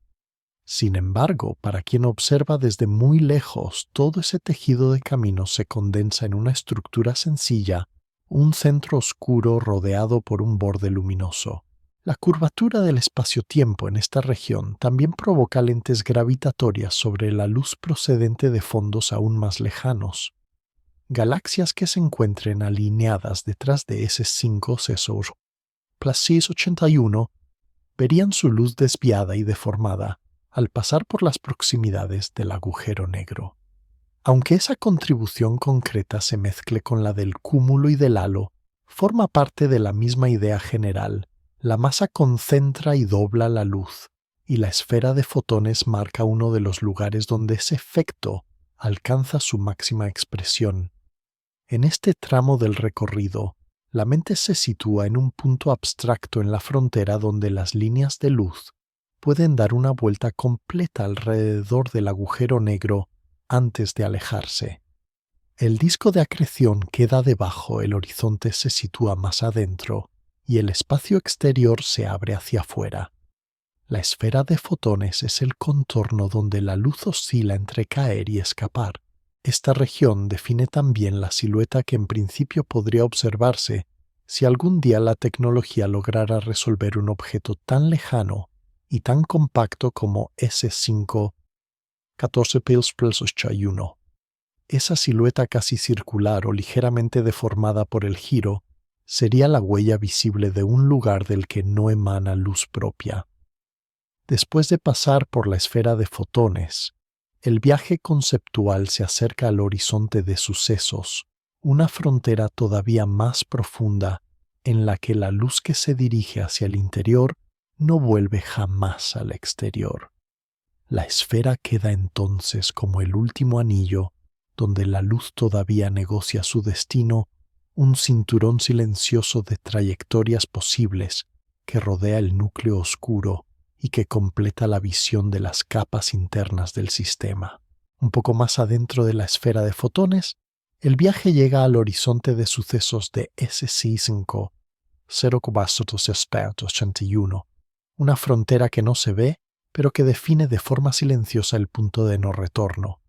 Sin embargo, para quien observa desde muy lejos, todo ese tejido de caminos se condensa en una estructura sencilla, un centro oscuro rodeado por un borde luminoso. La curvatura del espacio-tiempo en esta región también provoca lentes gravitatorias sobre la luz procedente de fondos aún más lejanos. Galaxias que se encuentren alineadas detrás de S5 Cesor +681 81 verían su luz desviada y deformada al pasar por las proximidades del agujero negro. Aunque esa contribución concreta se mezcle con la del cúmulo y del halo, forma parte de la misma idea general. La masa concentra y dobla la luz, y la esfera de fotones marca uno de los lugares donde ese efecto alcanza su máxima expresión. En este tramo del recorrido, la mente se sitúa en un punto abstracto en la frontera donde las líneas de luz pueden dar una vuelta completa alrededor del agujero negro antes de alejarse. El disco de acreción queda debajo, el horizonte se sitúa más adentro, y el espacio exterior se abre hacia afuera. La esfera de fotones es el contorno donde la luz oscila entre caer y escapar. Esta región define también la silueta que en principio podría observarse si algún día la tecnología lograra resolver un objeto tan lejano y tan compacto como S5 14,81. Esa silueta casi circular o ligeramente deformada por el giro sería la huella visible de un lugar del que no emana luz propia. Después de pasar por la esfera de fotones, el viaje conceptual se acerca al horizonte de sucesos, una frontera todavía más profunda en la que la luz que se dirige hacia el interior no vuelve jamás al exterior. La esfera queda entonces como el último anillo donde la luz todavía negocia su destino, un cinturón silencioso de trayectorias posibles que rodea el núcleo oscuro y que completa la visión de las capas internas del sistema. Un poco más adentro de la esfera de fotones, el viaje llega al horizonte de sucesos de SC5, 0,81, una frontera que no se ve, pero que define de forma silenciosa el punto de no retorno.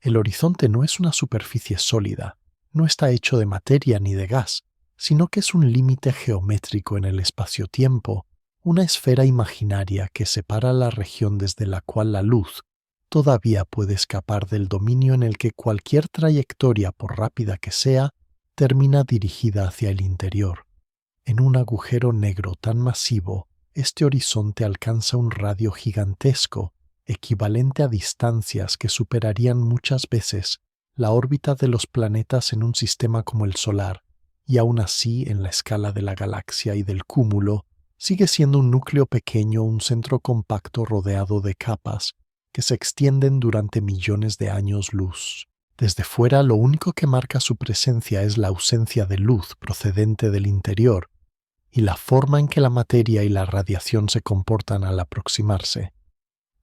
El horizonte no es una superficie sólida, no está hecho de materia ni de gas, sino que es un límite geométrico en el espacio-tiempo, una esfera imaginaria que separa la región desde la cual la luz todavía puede escapar del dominio en el que cualquier trayectoria, por rápida que sea, termina dirigida hacia el interior. En un agujero negro tan masivo, este horizonte alcanza un radio gigantesco, equivalente a distancias que superarían muchas veces la órbita de los planetas en un sistema como el solar, y aún así, en la escala de la galaxia y del cúmulo, sigue siendo un núcleo pequeño, un centro compacto rodeado de capas que se extienden durante millones de años luz. Desde fuera, lo único que marca su presencia es la ausencia de luz procedente del interior y la forma en que la materia y la radiación se comportan al aproximarse.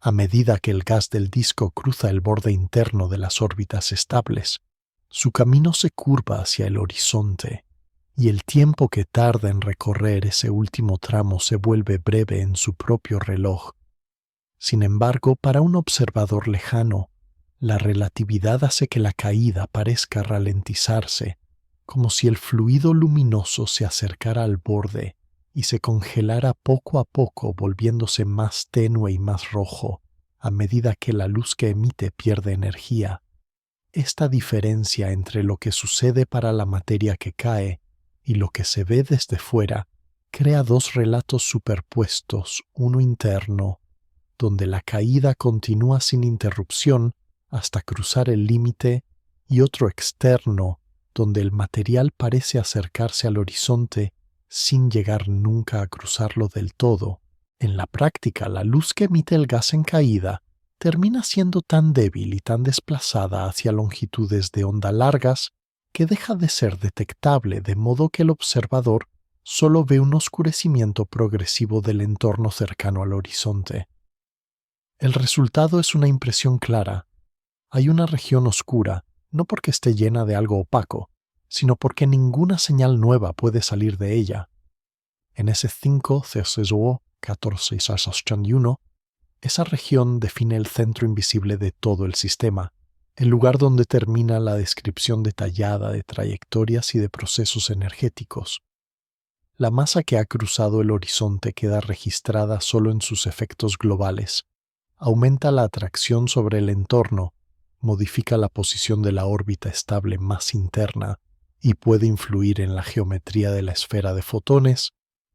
A medida que el gas del disco cruza el borde interno de las órbitas estables, su camino se curva hacia el horizonte, y el tiempo que tarda en recorrer ese último tramo se vuelve breve en su propio reloj. Sin embargo, para un observador lejano, la relatividad hace que la caída parezca ralentizarse, como si el fluido luminoso se acercara al borde y se congelara poco a poco, volviéndose más tenue y más rojo a medida que la luz que emite pierde energía. Esta diferencia entre lo que sucede para la materia que cae y lo que se ve desde fuera crea dos relatos superpuestos, uno interno, donde la caída continúa sin interrupción hasta cruzar el límite, y otro externo, donde el material parece acercarse al horizonte sin llegar nunca a cruzarlo del todo. En la práctica, la luz que emite el gas en caída termina siendo tan débil y tan desplazada hacia longitudes de onda largas que deja de ser detectable, de modo que el observador solo ve un oscurecimiento progresivo del entorno cercano al horizonte. El resultado es una impresión clara. Hay una región oscura, no porque esté llena de algo opaco, sino porque ninguna señal nueva puede salir de ella. En S5 CSO 14,81, esa región define el centro invisible de todo el sistema, el lugar donde termina la descripción detallada de trayectorias y de procesos energéticos. La masa que ha cruzado el horizonte queda registrada solo en sus efectos globales. Aumenta la atracción sobre el entorno, modifica la posición de la órbita estable más interna y puede influir en la geometría de la esfera de fotones,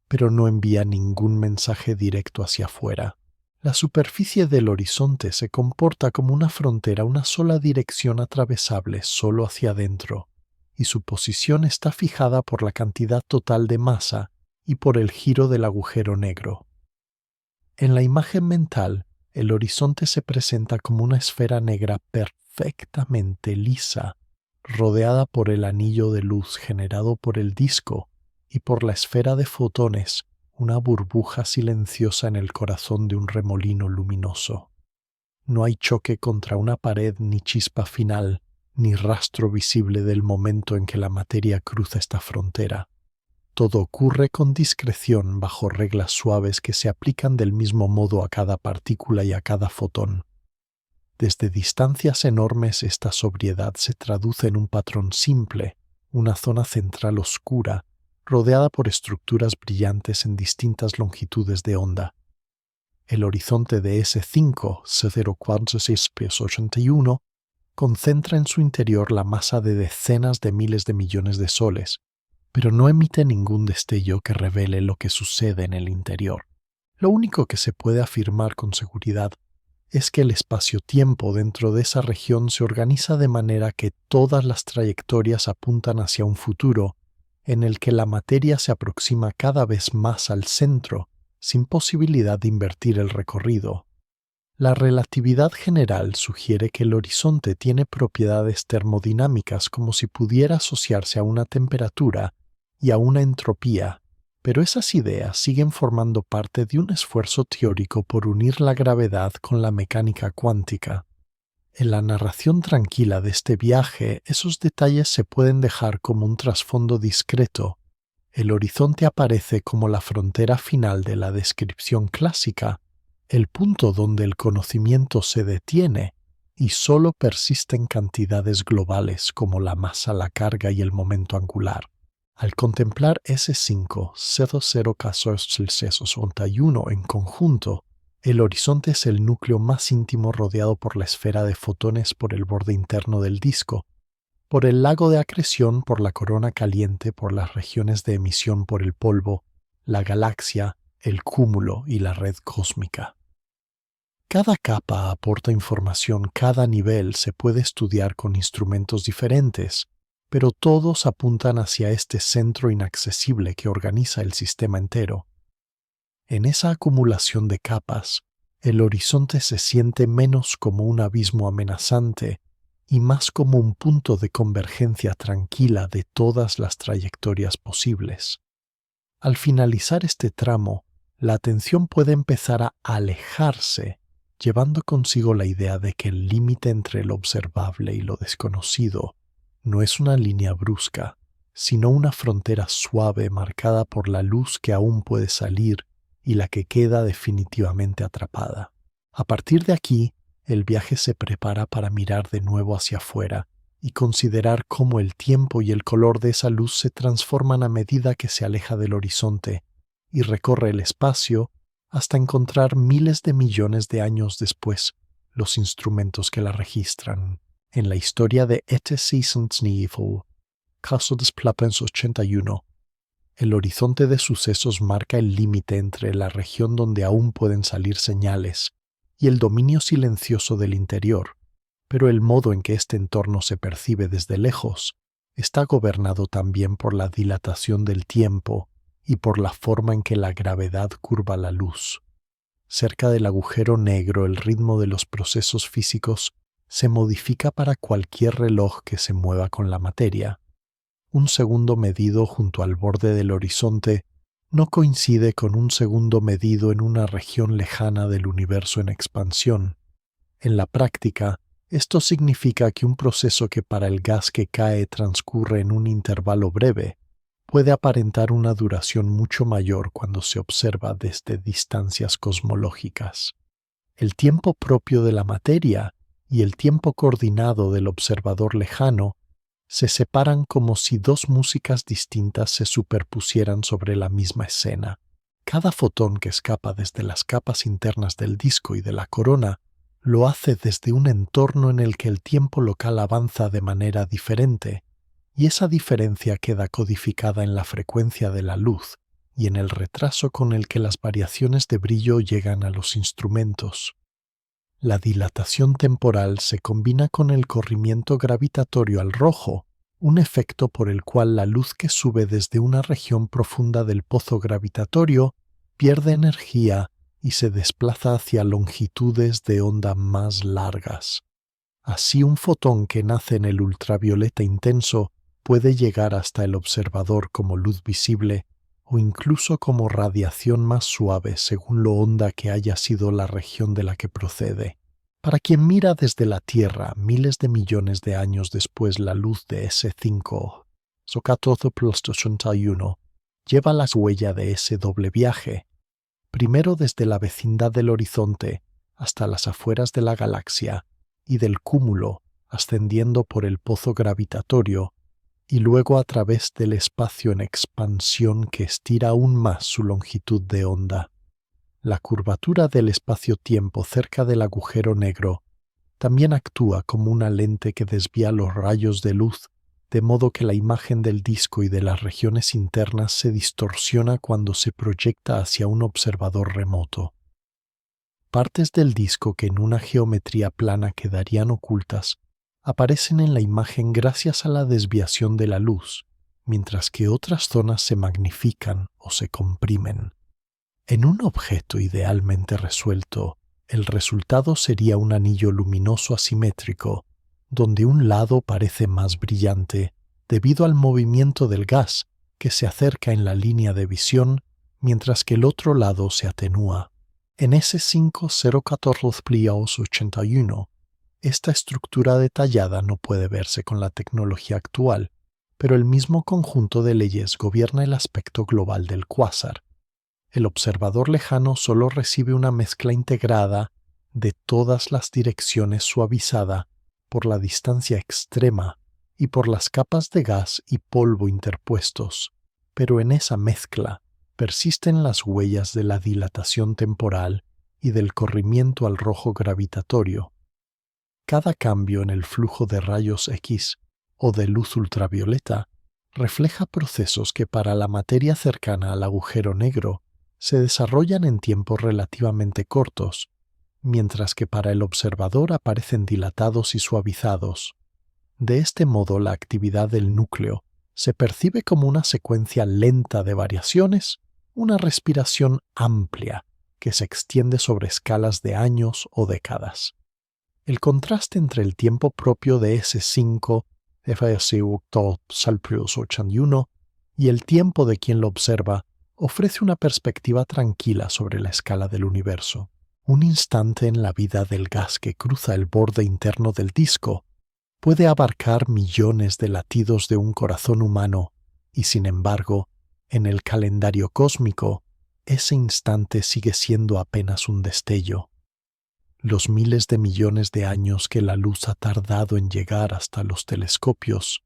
pero no envía ningún mensaje directo hacia afuera. La superficie del horizonte se comporta como una frontera, una sola dirección atravesable solo hacia adentro, y su posición está fijada por la cantidad total de masa y por el giro del agujero negro. En la imagen mental, el horizonte se presenta como una esfera negra perfectamente lisa, rodeada por el anillo de luz generado por el disco y por la esfera de fotones, una burbuja silenciosa en el corazón de un remolino luminoso. No hay choque contra una pared, ni chispa final, ni rastro visible del momento en que la materia cruza esta frontera. Todo ocurre con discreción bajo reglas suaves que se aplican del mismo modo a cada partícula y a cada fotón. Desde distancias enormes esta sobriedad se traduce en un patrón simple, una zona central oscura, rodeada por estructuras brillantes en distintas longitudes de onda. El horizonte de S5, C0446P81, concentra en su interior la masa de decenas de miles de millones de soles, pero no emite ningún destello que revele lo que sucede en el interior. Lo único que se puede afirmar con seguridad es que el espacio-tiempo dentro de esa región se organiza de manera que todas las trayectorias apuntan hacia un futuro en el que la materia se aproxima cada vez más al centro, sin posibilidad de invertir el recorrido. La relatividad general sugiere que el horizonte tiene propiedades termodinámicas como si pudiera asociarse a una temperatura y a una entropía, pero esas ideas siguen formando parte de un esfuerzo teórico por unir la gravedad con la mecánica cuántica. En la narración tranquila de este viaje, esos detalles se pueden dejar como un trasfondo discreto. El horizonte aparece como la frontera final de la descripción clásica, el punto donde el conocimiento se detiene y solo persisten cantidades globales como la masa, la carga y el momento angular. Al contemplar S5, C01461 en conjunto, el horizonte es el núcleo más íntimo rodeado por la esfera de fotones por el borde interno del disco, por el lago de acreción por la corona caliente, por las regiones de emisión por el polvo, la galaxia, el cúmulo y la red cósmica. Cada capa aporta información, cada nivel se puede estudiar con instrumentos diferentes, pero todos apuntan hacia este centro inaccesible que organiza el sistema entero. En esa acumulación de capas, el horizonte se siente menos como un abismo amenazante y más como un punto de convergencia tranquila de todas las trayectorias posibles. Al finalizar este tramo, la atención puede empezar a alejarse, llevando consigo la idea de que el límite entre lo observable y lo desconocido no es una línea brusca, sino una frontera suave marcada por la luz que aún puede salir y la que queda definitivamente atrapada. A partir de aquí, el viaje se prepara para mirar de nuevo hacia afuera y considerar cómo el tiempo y el color de esa luz se transforman a medida que se aleja del horizonte y recorre el espacio hasta encontrar miles de millones de años después los instrumentos que la registran. En la historia de ET6 caso de Splappens 81, el horizonte de sucesos marca el límite entre la región donde aún pueden salir señales y el dominio silencioso del interior, pero el modo en que este entorno se percibe desde lejos está gobernado también por la dilatación del tiempo y por la forma en que la gravedad curva la luz. Cerca del agujero negro, el ritmo de los procesos físicos se modifica para cualquier reloj que se mueva con la materia. Un segundo medido junto al borde del horizonte no coincide con un segundo medido en una región lejana del universo en expansión. En la práctica, esto significa que un proceso que para el gas que cae transcurre en un intervalo breve puede aparentar una duración mucho mayor cuando se observa desde distancias cosmológicas. El tiempo propio de la materia y el tiempo coordinado del observador lejano se separan como si dos músicas distintas se superpusieran sobre la misma escena. Cada fotón que escapa desde las capas internas del disco y de la corona lo hace desde un entorno en el que el tiempo local avanza de manera diferente, y esa diferencia queda codificada en la frecuencia de la luz y en el retraso con el que las variaciones de brillo llegan a los instrumentos. La dilatación temporal se combina con el corrimiento gravitatorio al rojo, un efecto por el cual la luz que sube desde una región profunda del pozo gravitatorio pierde energía y se desplaza hacia longitudes de onda más largas. Así, un fotón que nace en el ultravioleta intenso puede llegar hasta el observador como luz visible o incluso como radiación más suave según lo honda que haya sido la región de la que procede. Para quien mira desde la Tierra miles de millones de años después, la luz de S5, C14+81, lleva las huellas de ese doble viaje, primero desde la vecindad del horizonte hasta las afueras de la galaxia y del cúmulo ascendiendo por el pozo gravitatorio y luego a través del espacio en expansión que estira aún más su longitud de onda. La curvatura del espacio-tiempo cerca del agujero negro también actúa como una lente que desvía los rayos de luz, de modo que la imagen del disco y de las regiones internas se distorsiona cuando se proyecta hacia un observador remoto. Partes del disco que en una geometría plana quedarían ocultas aparecen en la imagen gracias a la desviación de la luz, mientras que otras zonas se magnifican o se comprimen. En un objeto idealmente resuelto, el resultado sería un anillo luminoso asimétrico, donde un lado parece más brillante debido al movimiento del gas que se acerca en la línea de visión, mientras que el otro lado se atenúa. En S5014-81, esta estructura detallada no puede verse con la tecnología actual, pero el mismo conjunto de leyes gobierna el aspecto global del cuásar. El observador lejano solo recibe una mezcla integrada de todas las direcciones suavizada por la distancia extrema y por las capas de gas y polvo interpuestos, pero en esa mezcla persisten las huellas de la dilatación temporal y del corrimiento al rojo gravitatorio. Cada cambio en el flujo de rayos X o de luz ultravioleta refleja procesos que para la materia cercana al agujero negro se desarrollan en tiempos relativamente cortos, mientras que para el observador aparecen dilatados y suavizados. De este modo, la actividad del núcleo se percibe como una secuencia lenta de variaciones, una respiración amplia que se extiende sobre escalas de años o décadas. El contraste entre el tiempo propio de S5 FSU-81 y el tiempo de quien lo observa ofrece una perspectiva tranquila sobre la escala del universo. Un instante en la vida del gas que cruza el borde interno del disco puede abarcar millones de latidos de un corazón humano y, sin embargo, en el calendario cósmico, ese instante sigue siendo apenas un destello. Los miles de millones de años que la luz ha tardado en llegar hasta los telescopios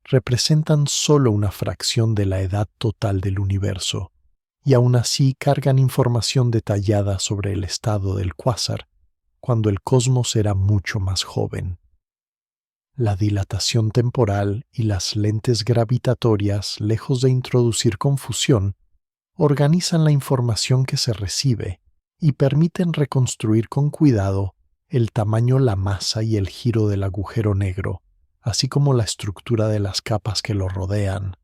representan solo una fracción de la edad total del universo, y aún así cargan información detallada sobre el estado del cuásar, cuando el cosmos era mucho más joven. La dilatación temporal y las lentes gravitatorias, lejos de introducir confusión, organizan la información que se recibe y permiten reconstruir con cuidado el tamaño, la masa y el giro del agujero negro, así como la estructura de las capas que lo rodean.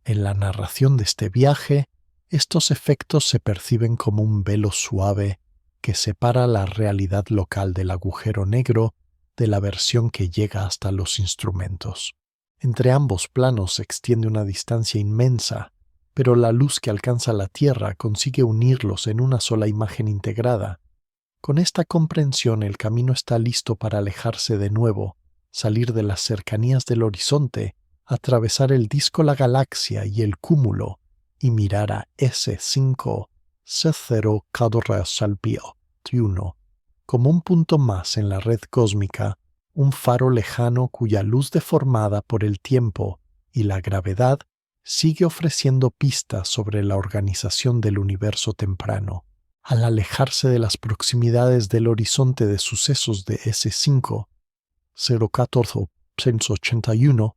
En la narración de este viaje, estos efectos se perciben como un velo suave que separa la realidad local del agujero negro de la versión que llega hasta los instrumentos. Entre ambos planos se extiende una distancia inmensa, pero la luz que alcanza la Tierra consigue unirlos en una sola imagen integrada. Con esta comprensión el camino está listo para alejarse de nuevo, salir de las cercanías del horizonte, atravesar el disco, la galaxia y el cúmulo, y mirar a S5 C0-14-1 como un punto más en la red cósmica, un faro lejano cuya luz deformada por el tiempo y la gravedad sigue ofreciendo pistas sobre la organización del universo temprano. Al alejarse de las proximidades del horizonte de sucesos de S5 014-181,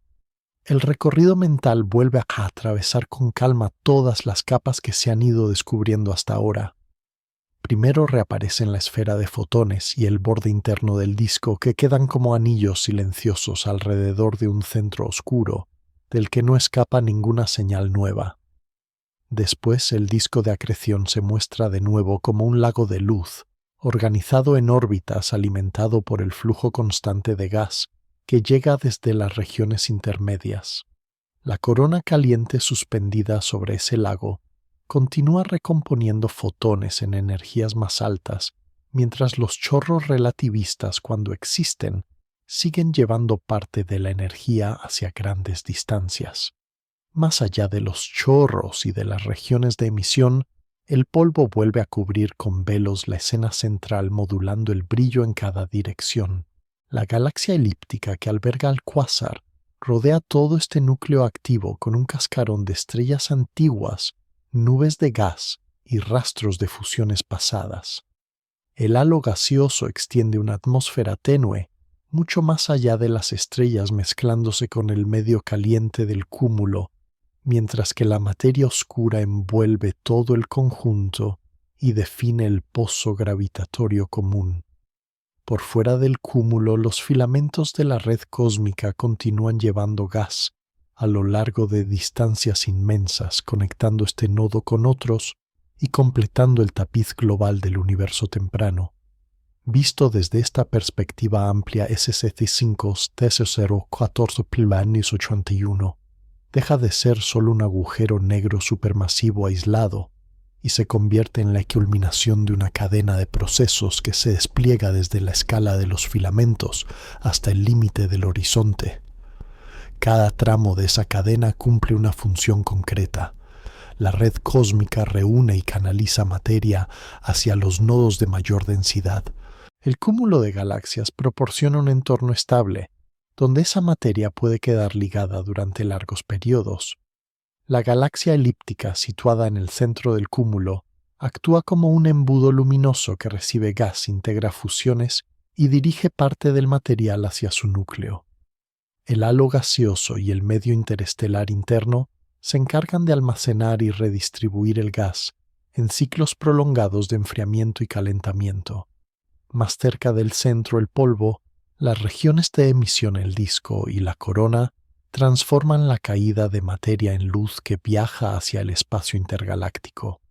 el recorrido mental vuelve a atravesar con calma todas las capas que se han ido descubriendo hasta ahora. Primero reaparecen la esfera de fotones y el borde interno del disco que quedan como anillos silenciosos alrededor de un centro oscuro, del que no escapa ninguna señal nueva. Después el disco de acreción se muestra de nuevo como un lago de luz, organizado en órbitas alimentado por el flujo constante de gas que llega desde las regiones intermedias. La corona caliente suspendida sobre ese lago continúa recomponiendo fotones en energías más altas, mientras los chorros relativistas, cuando existen, siguen llevando parte de la energía hacia grandes distancias. Más allá de los chorros y de las regiones de emisión, el polvo vuelve a cubrir con velos la escena central, modulando el brillo en cada dirección. La galaxia elíptica que alberga al cuásar rodea todo este núcleo activo con un cascarón de estrellas antiguas, nubes de gas y rastros de fusiones pasadas. El halo gaseoso extiende una atmósfera tenue mucho más allá de las estrellas, mezclándose con el medio caliente del cúmulo, mientras que la materia oscura envuelve todo el conjunto y define el pozo gravitatorio común. Por fuera del cúmulo, los filamentos de la red cósmica continúan llevando gas a lo largo de distancias inmensas, conectando este nodo con otros y completando el tapiz global del universo temprano. Visto desde esta perspectiva amplia, SSC5 T01481 deja de ser solo un agujero negro supermasivo aislado y se convierte en la culminación de una cadena de procesos que se despliega desde la escala de los filamentos hasta el límite del horizonte. Cada tramo de esa cadena cumple una función concreta. La red cósmica reúne y canaliza materia hacia los nodos de mayor densidad. El cúmulo de galaxias proporciona un entorno estable, donde esa materia puede quedar ligada durante largos periodos. La galaxia elíptica, situada en el centro del cúmulo, actúa como un embudo luminoso que recibe gas, integra fusiones y dirige parte del material hacia su núcleo. El halo gaseoso y el medio interestelar interno se encargan de almacenar y redistribuir el gas en ciclos prolongados de enfriamiento y calentamiento. Más cerca del centro, el polvo, las regiones de emisión, el disco y la corona, transforman la caída de materia en luz que viaja hacia el espacio intergaláctico.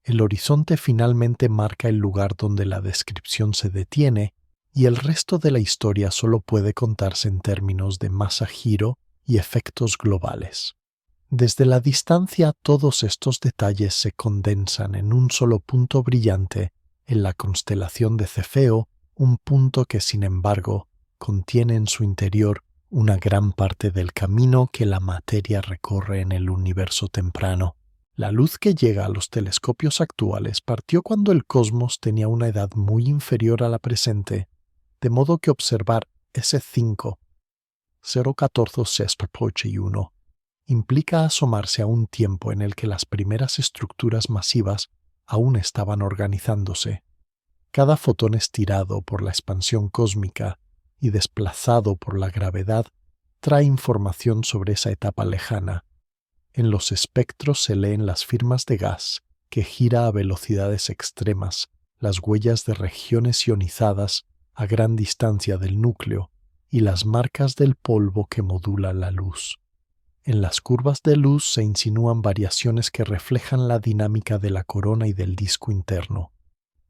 El horizonte finalmente marca el lugar donde la descripción se detiene y el resto de la historia solo puede contarse en términos de masa, giro y efectos globales. Desde la distancia, todos estos detalles se condensan en un solo punto brillante en la constelación de Cefeo, un punto que, sin embargo, contiene en su interior una gran parte del camino que la materia recorre en el universo temprano. La luz que llega a los telescopios actuales partió cuando el cosmos tenía una edad muy inferior a la presente, de modo que observar S5 01461 implica asomarse a un tiempo en el que las primeras estructuras masivas aún estaban organizándose. Cada fotón estirado por la expansión cósmica y desplazado por la gravedad trae información sobre esa etapa lejana. En los espectros se leen las firmas de gas que gira a velocidades extremas, las huellas de regiones ionizadas a gran distancia del núcleo y las marcas del polvo que modula la luz. En las curvas de luz se insinúan variaciones que reflejan la dinámica de la corona y del disco interno.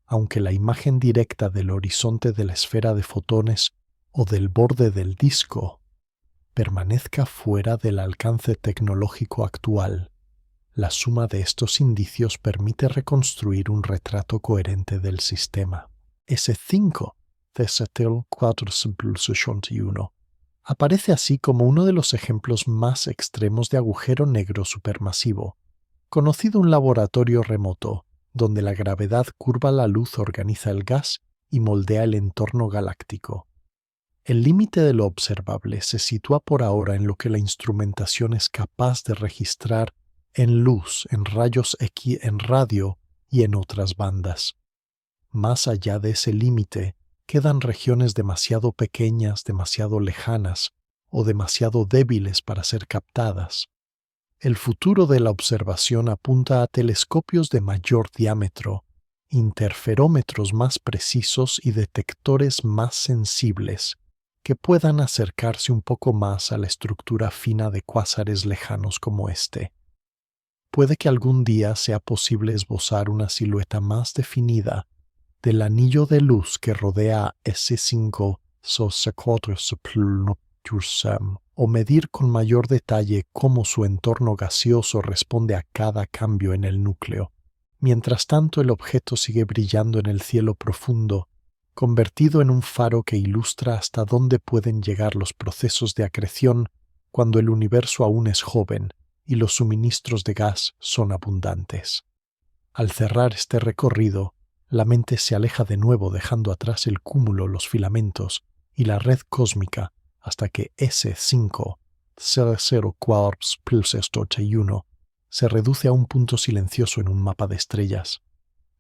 Aunque la imagen directa del horizonte de la esfera de fotones o del borde del disco permanezca fuera del alcance tecnológico actual, la suma de estos indicios permite reconstruir un retrato coherente del sistema. S5 T01481 aparece así como uno de los ejemplos más extremos de agujero negro supermasivo, conocido en un laboratorio remoto, donde la gravedad curva la luz, organiza el gas y moldea el entorno galáctico. El límite de lo observable se sitúa por ahora en lo que la instrumentación es capaz de registrar en luz, en rayos X, en radio y en otras bandas. Más allá de ese límite, quedan regiones demasiado pequeñas, demasiado lejanas o demasiado débiles para ser captadas. El futuro de la observación apunta a telescopios de mayor diámetro, interferómetros más precisos y detectores más sensibles que puedan acercarse un poco más a la estructura fina de cuásares lejanos como este. Puede que algún día sea posible esbozar una silueta más definida del anillo de luz que rodea a S5 o medir con mayor detalle cómo su entorno gaseoso responde a cada cambio en el núcleo. Mientras tanto, el objeto sigue brillando en el cielo profundo, convertido en un faro que ilustra hasta dónde pueden llegar los procesos de acreción cuando el universo aún es joven y los suministros de gas son abundantes. Al cerrar este recorrido, la mente se aleja de nuevo, dejando atrás el cúmulo, los filamentos y la red cósmica hasta que S5 00481 se reduce a un punto silencioso en un mapa de estrellas.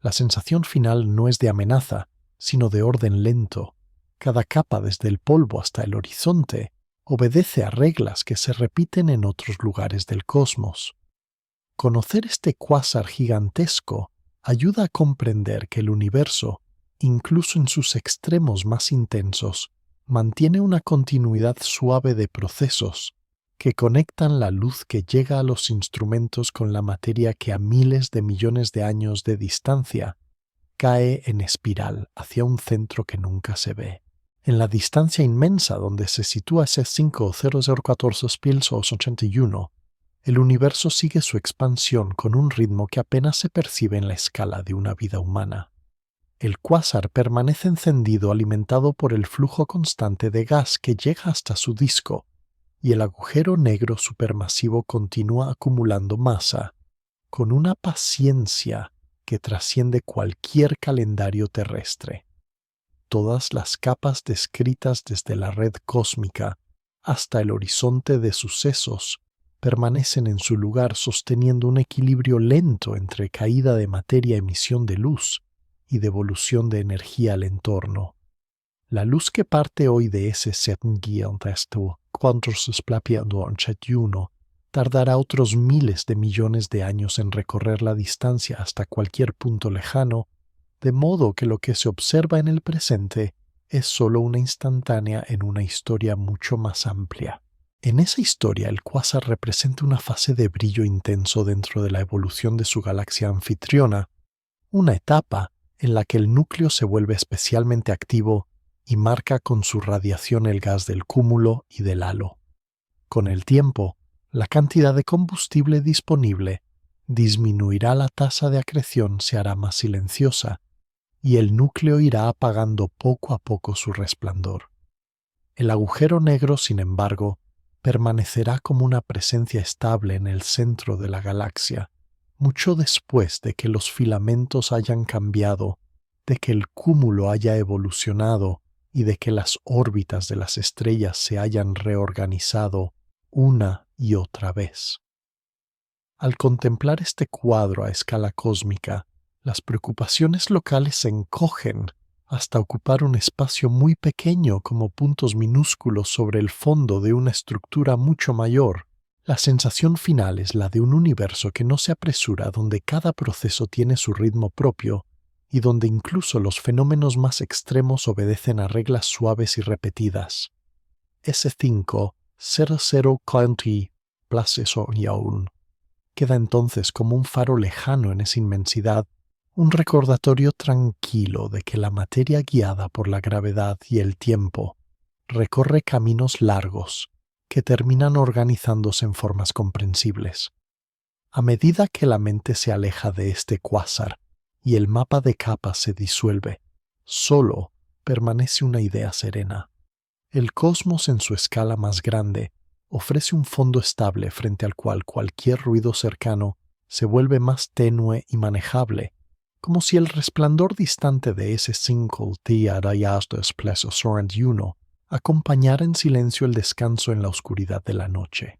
La sensación final no es de amenaza, sino de orden lento. Cada capa, desde el polvo hasta el horizonte, obedece a reglas que se repiten en otros lugares del cosmos. Conocer este cuásar gigantesco ayuda a comprender que el universo, incluso en sus extremos más intensos, mantiene una continuidad suave de procesos que conectan la luz que llega a los instrumentos con la materia que a miles de millones de años de distancia cae en espiral hacia un centro que nunca se ve. En la distancia inmensa donde se sitúa ese 5,001481, el universo sigue su expansión con un ritmo que apenas se percibe en la escala de una vida humana. El cuásar permanece encendido alimentado por el flujo constante de gas que llega hasta su disco, y el agujero negro supermasivo continúa acumulando masa, con una paciencia que trasciende cualquier calendario terrestre. Todas las capas descritas desde la red cósmica hasta el horizonte de sucesos permanecen en su lugar sosteniendo un equilibrio lento entre caída de materia, emisión de luz y devolución de energía al entorno. La luz que parte hoy de ese 7,481 tardará otros miles de millones de años en recorrer la distancia hasta cualquier punto lejano, de modo que lo que se observa en el presente es solo una instantánea en una historia mucho más amplia. En esa historia, el cuásar representa una fase de brillo intenso dentro de la evolución de su galaxia anfitriona, una etapa en la que el núcleo se vuelve especialmente activo y marca con su radiación el gas del cúmulo y del halo. Con el tiempo, la cantidad de combustible disponible disminuirá, la tasa de acreción se hará más silenciosa y el núcleo irá apagando poco a poco su resplandor. El agujero negro, sin embargo, permanecerá como una presencia estable en el centro de la galaxia, mucho después de que los filamentos hayan cambiado, de que el cúmulo haya evolucionado y de que las órbitas de las estrellas se hayan reorganizado una y otra vez. Al contemplar este cuadro a escala cósmica, las preocupaciones locales se encogen hasta ocupar un espacio muy pequeño como puntos minúsculos sobre el fondo de una estructura mucho mayor. La sensación final es la de un universo que no se apresura, donde cada proceso tiene su ritmo propio y donde incluso los fenómenos más extremos obedecen a reglas suaves y repetidas. S5,0020 queda entonces como un faro lejano en esa inmensidad, un recordatorio tranquilo de que la materia guiada por la gravedad y el tiempo recorre caminos largos que terminan organizándose en formas comprensibles. A medida que la mente se aleja de este cuásar y el mapa de capas se disuelve, solo permanece una idea serena. El cosmos en su escala más grande ofrece un fondo estable frente al cual cualquier ruido cercano se vuelve más tenue y manejable, como si el resplandor distante de ese 5,001481 acompañara en silencio el descanso en la oscuridad de la noche.